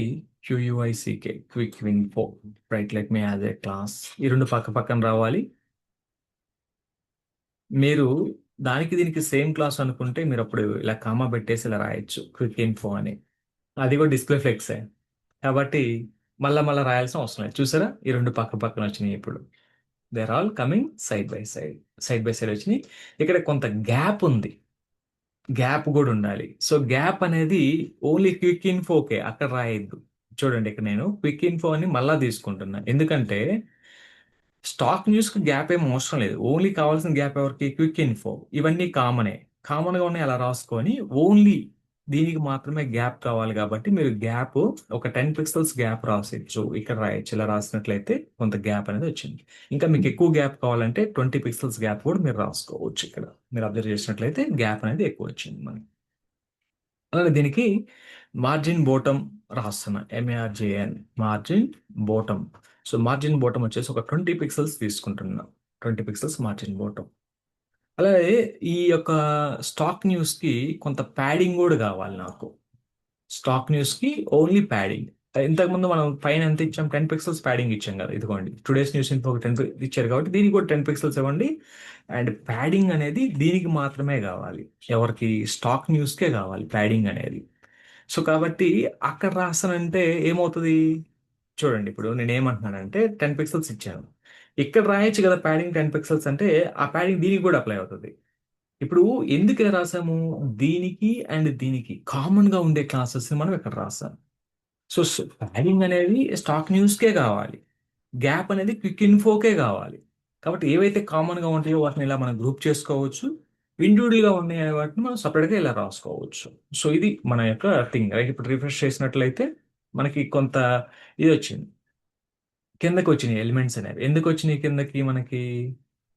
Q U I C K quick info. Right, let me as a class. ఈ రెండు పక్క పక్కన రావాలి. మీరు దానికి దీనికి సేమ్ క్లాస్ అనుకుంటే మీరు అప్పుడు ఇలా కామా పెట్టేసి ఇలా రాయొచ్చు క్విక్ ఇన్ఫో అని. అది కూడా డిస్ప్లే ఫ్లెక్సే కాబట్టి మళ్ళా మళ్ళా రాయాల్సిన అవసరం లేదు. చూసారా, ఈ రెండు పక్క పక్కన వచ్చినాయి ఇప్పుడు. They are all coming side by side. Side by side వచ్చినాయి. ఇక్కడ కొంత గ్యాప్ ఉంది. గ్యాప్ కూడా ఉండాలి. సో గ్యాప్ అనేది ఓన్లీ క్విక్ ఇన్ఫోకే, అక్కడ రాయొద్దు. చూడండి, ఇక్కడ నేను క్విక్ ఇన్ఫో అని మళ్ళా తీసుకుంటున్నా. ఎందుకంటే స్టాక్ న్యూస్ కి గ్యాప్ ఏం అవసరం లేదు. ఓన్లీ కావాల్సిన గ్యాప్ ఎవరికి? Quick info. ఇవన్నీ కామనే. కామన్ గా ఉన్నాయి, అలా రాసుకొని ఓన్లీ దీనికి మాత్రమే గ్యాప్ కావాలి కాబట్టి మీరు గ్యాప్ ఒక 10 పిక్సెల్స్ గ్యాప్ రాసేయచ్చు. ఇక్కడ రాయొచ్చు. ఇలా రాసినట్లయితే కొంత గ్యాప్ అనేది వచ్చింది. ఇంకా మీకు ఎక్కువ గ్యాప్ కావాలంటే 20 పిక్సెల్స్ గ్యాప్ కూడా మీరు రాసుకోవచ్చు. ఇక్కడ మీరు అబ్జర్వ్ చేసినట్లయితే గ్యాప్ అనేది ఎక్కువ వచ్చింది మనకి. అలానే దీనికి మార్జిన్ బోటం రాస్తున్నా. M A R J N margin bottom. So margin bottom వచ్చేసి ఒక 20 పిక్సెల్స్ తీసుకుంటున్నా. 20 పిక్సెల్స్ మార్జిన్ బోటం. అలాగే ఈ యొక్క స్టాక్ న్యూస్ కి కొంత ప్యాడింగ్ కూడా కావాలి నాకు. స్టాక్ న్యూస్ కి ఓన్లీ ప్యాడింగ్. ఇంతకుముందు మనం పైన ఎంత ఇచ్చాం? 10 పిక్సెల్స్ ప్యాడింగ్ ఇచ్చాం కదా. ఇదిగోండి, టుడేస్ న్యూస్ ఇన్ఫో 10 ఇచ్చారు కాబట్టి దీనికి కూడా 10 పిక్సెల్స్ ఇవ్వండి. అండ్ ప్యాడింగ్ అనేది దీనికి మాత్రమే కావాలి. ఎవరికి? స్టాక్ న్యూస్కే కావాలి ప్యాడింగ్ అనేది. సో కాబట్టి అక్కడ రాస్తానంటే ఏమవుతుంది? చూడండి, ఇప్పుడు నేను ఏమంటున్నానంటే 10 పిక్సెల్స్ ఇచ్చాను. ఇక్కడ రాయొచ్చు కదా ప్యాడింగ్ 10 పిక్సెల్స్ అంటే, ఆ ప్యాడింగ్ దీనికి కూడా అప్లై అవుతుంది. ఇప్పుడు ఎందుకు ఇలా రాసాము? దీనికి అండ్ దీనికి కామన్ గా ఉండే క్లాసెస్ మనం ఇక్కడ రాసాం. సో ప్యాడింగ్ అనేది స్టాక్ న్యూస్కే కావాలి. గ్యాప్ అనేది క్విక్ ఇన్ఫోకే కావాలి. కాబట్టి ఏవైతే కామన్ గా ఉంటాయో వాటిని ఇలా మనం గ్రూప్ చేసుకోవచ్చు. ఇండివిజువల్ గా ఉన్నాయి వాటిని మనం సపరేట్ గా ఇలా రాసుకోవచ్చు. సో ఇది మన యొక్క థింగ్. రైట్, ఇప్పుడు రిఫ్రెష్ చేసినట్లయితే మనకి కొంత ఇది వచ్చింది. కిందకి వచ్చినాయి ఎలిమెంట్స్ అనేవి. ఎందుకు వచ్చినాయి కిందకి మనకి?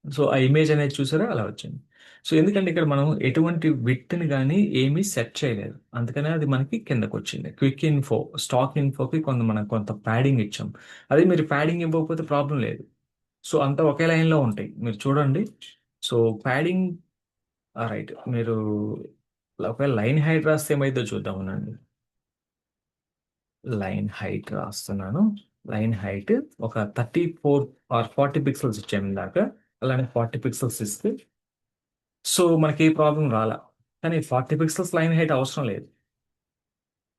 సో ఆ ఇమేజ్ అనేది చూసారా, అలా వచ్చింది. సో ఎందుకంటే ఇక్కడ మనం ఎటువంటి విడ్త్ని కానీ ఏమీ సెట్ చేయలేదు, అందుకనే అది మనకి కిందకు వచ్చింది. క్విక్ ఇన్ఫో, స్టాక్ ఇన్ఫోకి మనం కొంత ప్యాడింగ్ ఇచ్చాం. అదే మీరు ప్యాడింగ్ ఇవ్వకపోతే ప్రాబ్లం లేదు. సో అంతా ఒకే లైన్లో ఉంటాయి, మీరు చూడండి. So padding right. మీరు ఒకవేళ లైన్ హైట్ రాస్తే ఏమైందో చూద్దామనండి. లైన్ హైట్ రాస్తున్నాను. లైన్ హైట్ ఒక 34 ఆర్ 40 పిక్సెల్స్ ఇచ్చాము ఇందాక. అలానే 40 పిక్సెల్స్ ఇస్తే సో మనకి ఏ ప్రాబ్లం రాలా. కానీ 40 పిక్సెల్స్ లైన్ హైట్ అవసరం లేదు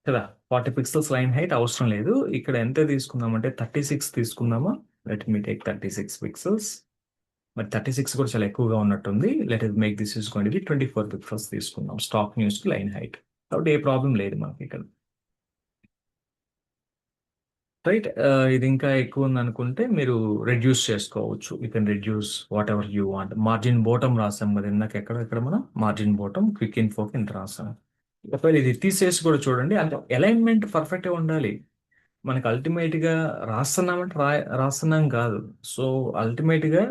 కదా. 40 పిక్సెల్స్ లైన్ హైట్ అవసరం లేదు. ఇక్కడ ఎంత తీసుకుందామంటే 36 తీసుకుందామా. Let me take 36 pixels. మరి 36 కూడా చాలా ఎక్కువగా ఉన్నట్టుంది. Let it make this is going to be 24 pixels తీసుకుందాం స్టాక్ న్యూస్ కి లైన్ హైట్. కాబట్టి ఏ ప్రాబ్లం లేదు మనకి ఇక్కడ. రైట్, ఇది ఇంకా ఎక్కువ ఉంది అనుకుంటే మీరు రెడ్యూస్ చేసుకోవచ్చు. You can reduce what ever you want. Margin bottom రాసాం కదా ఇందాక. ఎక్కడ మనం మార్జిన్ బోటం క్విక్ ఇన్ఫోకి ఇంత రాసాం. ఒకవేళ ఇది తీసేసి కూడా చూడండి, అంటే అలైన్మెంట్ పర్ఫెక్ట్గా ఉండాలి. మనకి అల్టిమేట్ గా రాస్తున్నామంటే రాస్తున్నాం కాదు. సో అల్టిమేట్ గా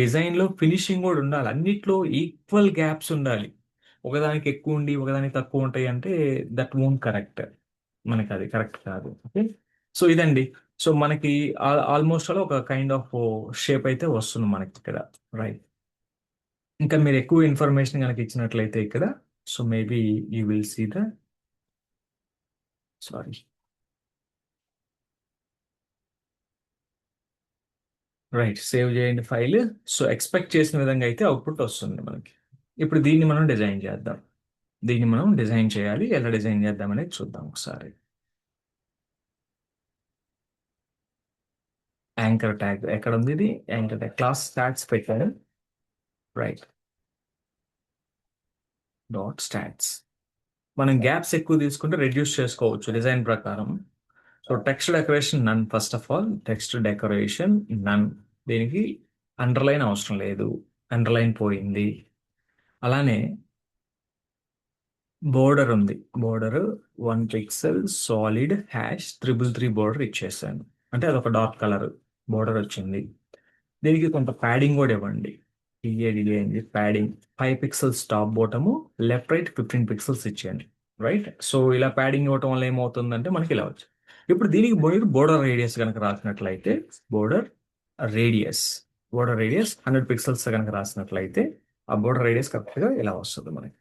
డిజైన్ లో ఫినిషింగ్ కూడా ఉండాలి. అన్నిట్లో ఈక్వల్ గ్యాప్స్ ఉండాలి. ఒకదానికి ఎక్కువ ఉండి ఒకదానికి తక్కువ ఉంటాయి అంటే దట్ వోంట్ కరెక్ట్. మనకి అది కరెక్ట్ కాదు. ఓకే, సో ఇదండి. సో మనకి ఆల్మోస్ట్ అలా ఒక కైండ్ ఆఫ్ షేప్ అయితే వస్తుంది మనకి ఇక్కడ. రైట్, ఇంకా మీరు ఎక్కువ ఇన్ఫర్మేషన్ కనుక ఇచ్చినట్లయితే ఇక్కడ, so maybe you will see the, sorry, right, save చేయండి ఫైల్. సో ఎక్స్పెక్ట్ చేసిన విధంగా అయితే అవుట్పుట్ వస్తుంది మనకి. ఇప్పుడు దీన్ని మనం డిజైన్ చేద్దాం. దీన్ని మనం డిజైన్ చేయాలి. ఎలా డిజైన్ చేద్దాం అనేది చూద్దాం ఒకసారి. యాంకర్ ట్యాగ్ ఎక్కడ ఉంది? ఇది యాంకర్ ట్యాగ్ క్లాస్ స్టాట్స్ పెట్టాను. Right, dot stats. మనం గ్యాప్స్ ఎక్కువ తీసుకుంటే రెడ్యూస్ చేసుకోవచ్చు డిజైన్ ప్రకారం. So text decoration none. First of all text decoration none. దీనికి అండర్లైన్ అవసరం లేదు, అండర్లైన్ పోయింది. అలానే బోర్డర్ ఉంది. Border 1 pixel solid hash 333 border ఇచ్చేసాను. అంటే అదొక డార్క్ కలర్ బోర్డర్ వచ్చింది. దీనికి కొంత ప్యాడింగ్ కూడా ఇవ్వండి. TA DA padding 5 pixels top bottom, left right 15 pixels ఇచ్చేయండి. రైట్, సో ఇలా ప్యాడింగ్ ఇవ్వటం వల్ల ఏమవుతుందంటే మనకి ఇలా వచ్చు. ఇప్పుడు దీనికి మీరు బోర్డర్ రేడియస్ కనుక రాసినట్లయితే border radius border radius 100 pixels కనుక రాసినట్లయితే ఆ బోర్డర్ రేడియస్ కరెక్ట్గా ఇలా వస్తుంది మనకి.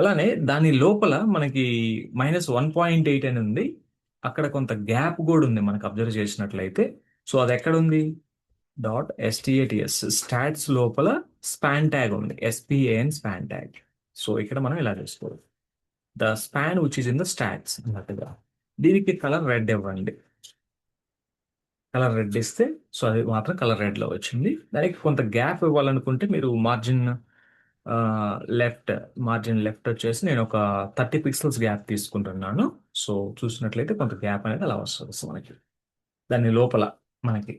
అలానే దాని లోపల మనకి -1.8 అని ఉంది. అక్కడ కొంత గ్యాప్ కూడా ఉంది మనకు అబ్జర్వ్ చేసినట్లయితే. సో అది ఎక్కడ ఉంది? స్టాట్స్ లోపల స్పాన్ ట్యాగ్ ఉంది, ఎస్పిఏఎన్ స్పాన్ ట్యాగ్. సో ఇక్కడ మనం ఇలా చేసుకోవాలి, the span which is in the stats అన్నట్టుగా. దీనికి కలర్ రెడ్ ఇవ్వండి. కలర్ రెడ్ ఇస్తే సో అది మాత్రం కలర్ రెడ్ లో వచ్చింది. దానికి కొంత గ్యాప్ ఇవ్వాలనుకుంటే మీరు లెఫ్ట్ మార్జిన్ లెఫ్ట్ వచ్చేసి నేను ఒక 30 పిక్సెల్స్ గ్యాప్ తీసుకుంటున్నాను. సో చూసినట్లయితే కొంత గ్యాప్ అనేది అలా వస్తుంది సో మనకి దాని లోపల మనకి.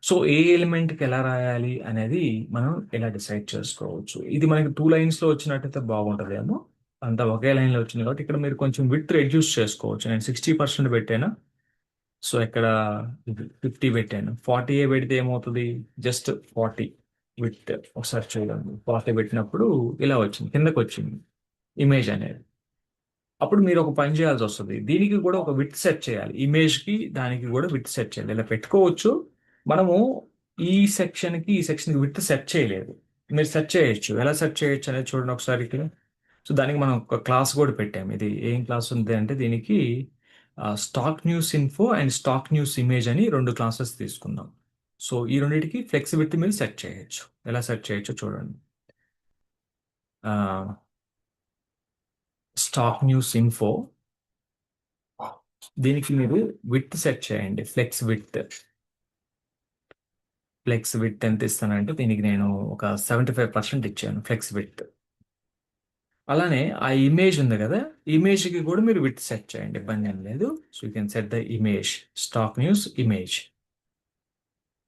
సో ఏ ఎలిమెంట్కి ఎలా రాయాలి అనేది మనం ఎలా డిసైడ్ చేసుకోవచ్చు. ఇది మనకి 2 లైన్స్ లో వచ్చినట్టయితే బాగుంటుందేమో. అంతా ఒకే లైన్ లో వచ్చింది కాబట్టి ఇక్కడ మీరు కొంచెం విడ్త్ రెడ్యూస్ చేసుకోవచ్చు. నేను 60% పెట్టాను. సో ఇక్కడ 50 పెట్టాను. 40 పెడితే ఏమవుతుంది? జస్ట్ 40 విత్ ఒకసారి చూడండి. 40 పెట్టినప్పుడు ఇలా వచ్చింది, కిందకి వచ్చింది ఇమేజ్ అనేది. అప్పుడు మీరు ఒక పని చేయాల్సి వస్తుంది, దీనికి కూడా ఒక విత్ సెట్ చేయాలి. ఇమేజ్ కి దానికి కూడా విత్ సెట్ చేయాలి. ఇలా పెట్టుకోవచ్చు మనము. ఈ సెక్షన్ కి విత్ సెట్ చేయలేదు. మీరు సెట్ చేయొచ్చు. ఎలా సెట్ చేయొచ్చు అనేది చూడండి ఒకసారి ఇక్కడ. సో దానికి మనం ఒక క్లాస్ కూడా పెట్టాము. ఇది ఏం క్లాస్ ఉంది అంటే దీనికి stock news info and stock news image అని 2 క్లాసెస్ తీసుకుందాం. సో ఈ రెండింటికి ఫ్లెక్సిబిలిటీ మీరు సెట్ చేయొచ్చు. ఎలా సెట్ చేయొచ్చో చూడండి. స్టాక్ న్యూస్ ఇన్ఫో, దీనికి మీరు విత్ సెట్ చేయండి. ఫ్లెక్స్ విత్ ఎంత ఇస్తానంటే దీనికి నేను ఒక 75% ఇచ్చాను ఫ్లెక్స్ విత్. అలానే ఆ ఇమేజ్ ఉంది కదా, ఇమేజ్కి కూడా మీరు విత్ సెట్ చేయండి, ఇబ్బంది ఏం లేదు. So you can set the image stock news image,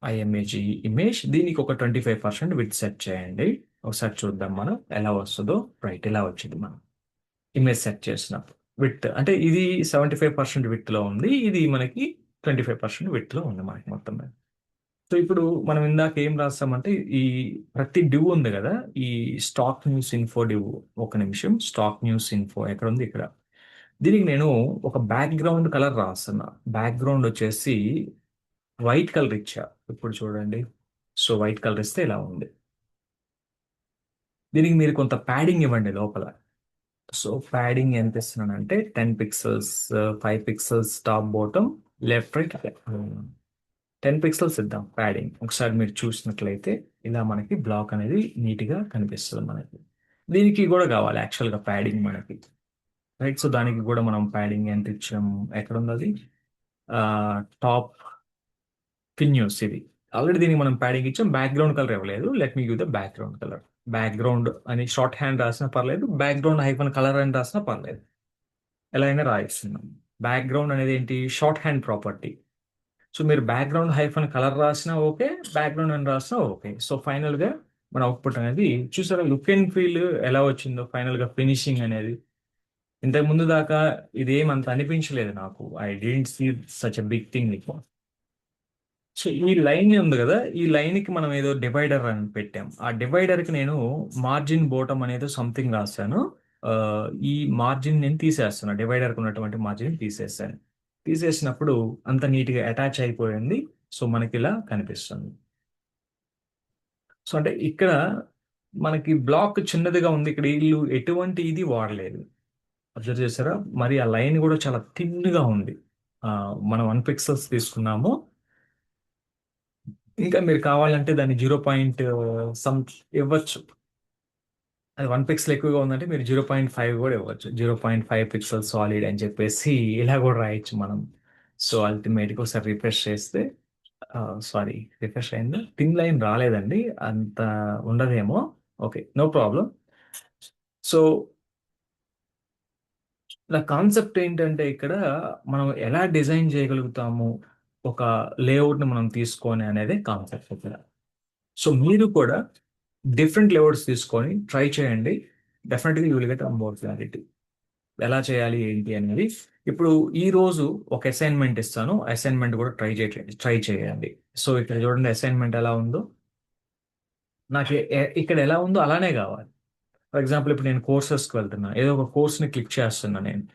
I M A G image. దీనికి ఒక 25% విత్ సెట్ చేయండి. ఒకసారి చూద్దాం మనం ఎలా వస్తుందో. రైట్, ఇలా వచ్చింది మనం ఇమేజ్ సెట్ చేసినప్పుడు. విత్ అంటే ఇది 75% విత్లో ఉంది, ఇది మనకి 25% విత్లో ఉంది మనకి మొత్తం మీద. సో ఇప్పుడు మనం ఇందాక ఏం రాస్తామంటే ఈ ప్రతి డివ్ ఉంది కదా, ఈ స్టాక్ న్యూస్ ఇన్ఫో డివ్. ఒక నిమిషం, స్టాక్ న్యూస్ ఇన్ఫో ఎక్కడ ఉంది? ఇక్కడ. దీనికి నేను ఒక బ్యాక్గ్రౌండ్ కలర్ రాస్తున్నా. బ్యాక్గ్రౌండ్ వచ్చేసి వైట్ కలర్ ఇచ్చా. ఇప్పుడు చూడండి. సో వైట్ కలర్ ఇస్తే ఇలా ఉంది. దీనికి మీరు కొంత ప్యాడింగ్ ఇవ్వండి లోపల. సో ప్యాడింగ్ ఎంత ఇస్తున్నానంటే 10 pixels, 5 pixels top bottom, left right. 10 pixels ఇద్దాం ప్యాడింగ్. ఒకసారి మీరు చూసినట్లయితే ఇలా మనకి బ్లాక్ అనేది నీట్గా కనిపిస్తుంది మనకి. దీనికి కూడా కావాలి యాక్చువల్గా ప్యాడింగ్ మనకి. రైట్, సో దానికి కూడా మనం ప్యాడింగ్ ఎంత ఇచ్చాము? ఎక్కడ ఉంది అది? టాప్ పిన్ న్యూస్ ఇది. ఆల్రెడీ దీనికి మనం ప్యాడింగ్ ఇచ్చాం. బ్యాక్గ్రౌండ్ కలర్ ఇవ్వలేదు. Let me give the background colour. Background అని షార్ట్ హ్యాండ్ రాసినా పర్లేదు, బ్యాక్గ్రౌండ్ హైఫన్ కలర్ అని రాసినా పర్లేదు, ఎలా అయినా రాయిస్తున్నాం. బ్యాక్గ్రౌండ్ అనేది ఏంటి? Short hand property. సో మీరు బ్యాక్గ్రౌండ్ హైఫన్ కలర్ రాసినా ఓకే, బ్యాక్గ్రౌండ్ అని రాసినా ఓకే. సో ఫైనల్ గా మన అవుట్పుట్ అనేది చూసారా, లుక్ అండ్ ఫీల్ ఎలా వచ్చిందో ఫైనల్ గా, ఫినిషింగ్ అనేది. ఇంతకు ముందు దాకా ఇదేం అంత అనిపించలేదు నాకు. I don't see such a big thing. So ఈ లైన్ ఉంది కదా, ఈ లైన్ కి మనం ఏదో డివైడర్ అని పెట్టాం. ఆ డివైడర్ కి నేను మార్జిన్ బోటం అనేది సంథింగ్ రాశాను. ఆ, ఈ మార్జిన్ నేను తీసేస్తాను. డివైడర్ కి ఉన్నటువంటి మార్జిన్ తీసేస్తాను. తీసేసినప్పుడు అంత నీట్ గా అటాచ్ అయిపోయింది. సో మనకి ఇలా కనిపిస్తుంది. సో అంటే ఇక్కడ మనకి బ్లాక్ చిన్నదిగా ఉంది. ఇక్కడ వీళ్ళు ఎటువంటి ఇది వాడలేదు. అబ్జర్వ్ చేశారా? మరి ఆ లైన్ కూడా చాలా థిన్ గా ఉంది. ఆ, మనం 1 పిక్సెల్స్ తీసుకున్నాము. ఇంకా మీరు కావాలంటే దాన్ని 0. సమ్ ఇవ్వచ్చు. అది 1 పిక్సెల్ ఎక్కువగా ఉందంటే మీరు 0.5 కూడా ఇవ్వచ్చు. 0.5 పిక్సెల్ సాలిడ్ అని చెప్పేసి ఇలా కూడా రాయొచ్చు మనం. సో అల్టిమేట్గా ఒకసారి రిఫ్రెష్ చేస్తే, సారీ, రిఫ్రెష్ అయింది, థిన్ లైన్ రాలేదండి, అంత ఉండదేమో. Okay, no problem. సో నా కాన్సెప్ట్ ఏంటంటే ఇక్కడ మనం ఎలా డిజైన్ చేయగలుగుతాము ఒక లేఅవుట్ని మనం తీసుకొని అనేది కాన్సెప్ట్ ఇక్కడ. సో మీరు కూడా డిఫరెంట్ లేఅవుట్స్ తీసుకొని ట్రై చేయండి. డెఫినెట్గా you will get more clarity ఎలా చేయాలి ఏంటి అనేది. ఇప్పుడు ఈ రోజు ఒక అసైన్మెంట్ ఇస్తాను, అసైన్మెంట్ కూడా ట్రై చేయండి. సో ఇక్కడ చూడండి అసైన్మెంట్ ఎలా ఉందో. నాకు ఇక్కడ ఎలా ఉందో అలానే కావాలి. ఫర్ ఎగ్జాంపుల్ ఇప్పుడు నేను కోర్సెస్కి వెళ్తున్నా, ఏదో ఒక కోర్స్ని క్లిక్ చేస్తున్నా నేను.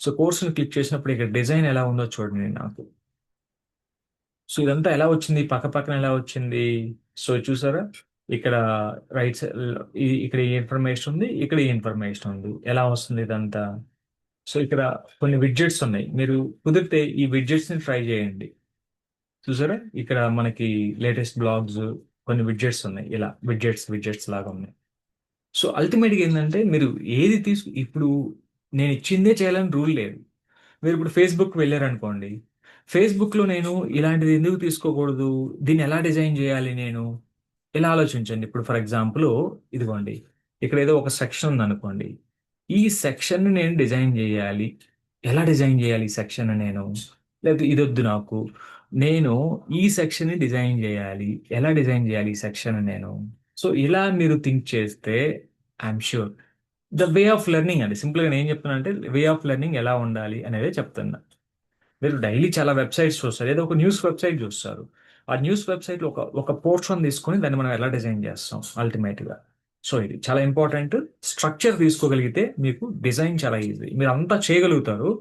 సో కోర్స్ని క్లిక్ చేసినప్పుడు ఇక్కడ డిజైన్ ఎలా ఉందో చూడండి నాకు. సో ఇదంతా ఎలా వచ్చింది, పక్క పక్కన ఎలా వచ్చింది. సో చూసారా, ఇక్కడ రైట్ సైడ్ ఇక్కడ ఈ ఇన్ఫర్మేషన్ ఉంది, ఇక్కడ ఈ ఇన్ఫర్మేషన్ ఉంది, ఎలా వస్తుంది ఇదంతా. సో ఇక్కడ కొన్ని విడ్జెట్స్ ఉన్నాయి, మీరు కుదిరితే ఈ విడ్జెట్స్ ని ట్రై చేయండి. చూసారా, ఇక్కడ మనకి లేటెస్ట్ బ్లాగ్స్, కొన్ని విడ్జెట్స్ ఉన్నాయి, ఇలా విడ్జెట్స్ విడ్జెట్స్ లాగా ఉన్నాయి. సో అల్టిమేట్గా ఏంటంటే మీరు ఏది ఇప్పుడు నేను ఇచ్చిందే చేయాలని రూల్ లేదు. మీరు ఇప్పుడు ఫేస్బుక్ వెళ్ళారనుకోండి, ఫేస్బుక్లో నేను ఇలాంటిది ఎందుకు తీసుకోకూడదు, దీన్ని ఎలా డిజైన్ చేయాలి నేను, ఇలా ఆలోచించండి. ఇప్పుడు ఫర్ ఎగ్జాంపుల్ ఇదిగోండి, ఇక్కడ ఏదో ఒక సెక్షన్ ఉంది అనుకోండి, ఈ సెక్షన్ నేను డిజైన్ చేయాలి, ఎలా డిజైన్ చేయాలి ఈ సెక్షన్ నేను, లేకపోతే ఇది వద్దు నాకు, నేను ఈ సెక్షన్ ని డిజైన్ చేయాలి, ఎలా డిజైన్ చేయాలి ఈ సెక్షన్ నేను. సో ఇలా మీరు థింక్ చేస్తే I'm sure the way of learning అండి. సింపుల్గా నేను ఏం చెప్తున్నా అంటే వే ఆఫ్ లెర్నింగ్ ఎలా ఉండాలి అనేది చెప్తున్నా. మీరు డైలీ చాలా వెబ్సైట్స్ చూస్తారు, ఏదో ఒక న్యూస్ వెబ్సైట్ చూస్తారు. ఆ న్యూస్ వెబ్సైట్ ఒక ఒక పోర్షన్ తీసుకొని దాన్ని మనం ఎలా డిజైన్ చేస్తాం అల్టిమేట్ గా. సో ఇది చాలా ఇంపార్టెంట్. స్ట్రక్చర్ తీసుకోగలిగితే మీకు డిజైన్ చాలా ఈజీ, మీరు అంతా చేయగలుగుతారు.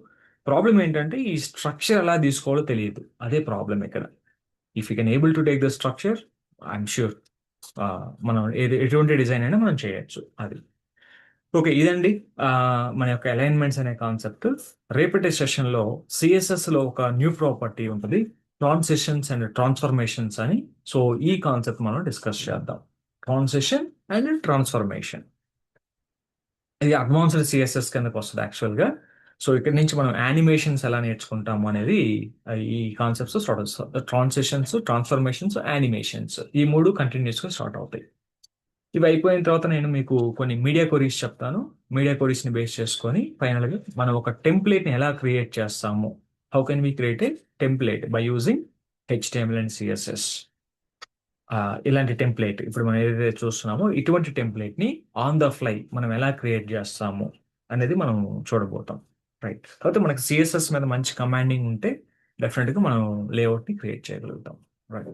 ప్రాబ్లం ఏంటంటే ఈ స్ట్రక్చర్ ఎలా తీసుకోవాలో తెలియదు, అదే ప్రాబ్లం ఇక్కడ. If you can able to take the structure, I'm sure మనం ఎటువంటి డిజైన్ అయినా మనం చేయొచ్చు. అది ఓకే. ఇదండి ఆ, మన యొక్క అలైన్మెంట్స్ అనే కాన్సెప్ట్. రేపటి సెషన్లో సిఎస్ఎస్ లో ఒక న్యూ ప్రాపర్టీ ఉంటుంది, ట్రాన్సిషన్స్ అండ్ ట్రాన్స్ఫర్మేషన్స్ అని. సో ఈ కాన్సెప్ట్ మనం డిస్కస్ చేద్దాం. ట్రాన్సిషన్ అండ్ ట్రాన్స్ఫర్మేషన్, ఇది అడ్వాన్స్డ్ సిఎస్ఎస్ కిందకి వస్తుంది యాక్చువల్గా. సో ఇక్కడ నుంచి మనం యానిమేషన్స్ ఎలా నేర్చుకుంటాము అనేది ఈ కాన్సెప్ట్స్ స్టార్ట్ అవుతుంది. ట్రాన్సిషన్స్, ట్రాన్స్ఫర్మేషన్స్, యానిమేషన్స్, ఈ మూడు కంటిన్యూస్గా స్టార్ట్ అవుతాయి. ఇవి అయిపోయిన తర్వాత నేను మీకు కొన్ని మీడియా కొరీస్ చెప్తాను. మీడియా కొరీస్ని బేస్ చేసుకొని ఫైనల్గా మనం ఒక టెంప్లేట్ని ఎలా క్రియేట్ చేస్తాము, how can we create a template by using HTML and CSS. ఇలాంటి టెంప్లేట్ ఇప్పుడు మనం ఏదైతే చూస్తున్నామో ఇటువంటి టెంప్లేట్ని ఆన్ ద ఫ్లై మనం ఎలా క్రియేట్ చేస్తాము అనేది మనం చూడబోతాం. రైట్, కాబట్టి మనకి సిఎస్ఎస్ మీద మంచి కమాండింగ్ ఉంటే డెఫినెట్గా మనం లేఅవుట్ని క్రియేట్ చేయగలుగుతాం. రైట్.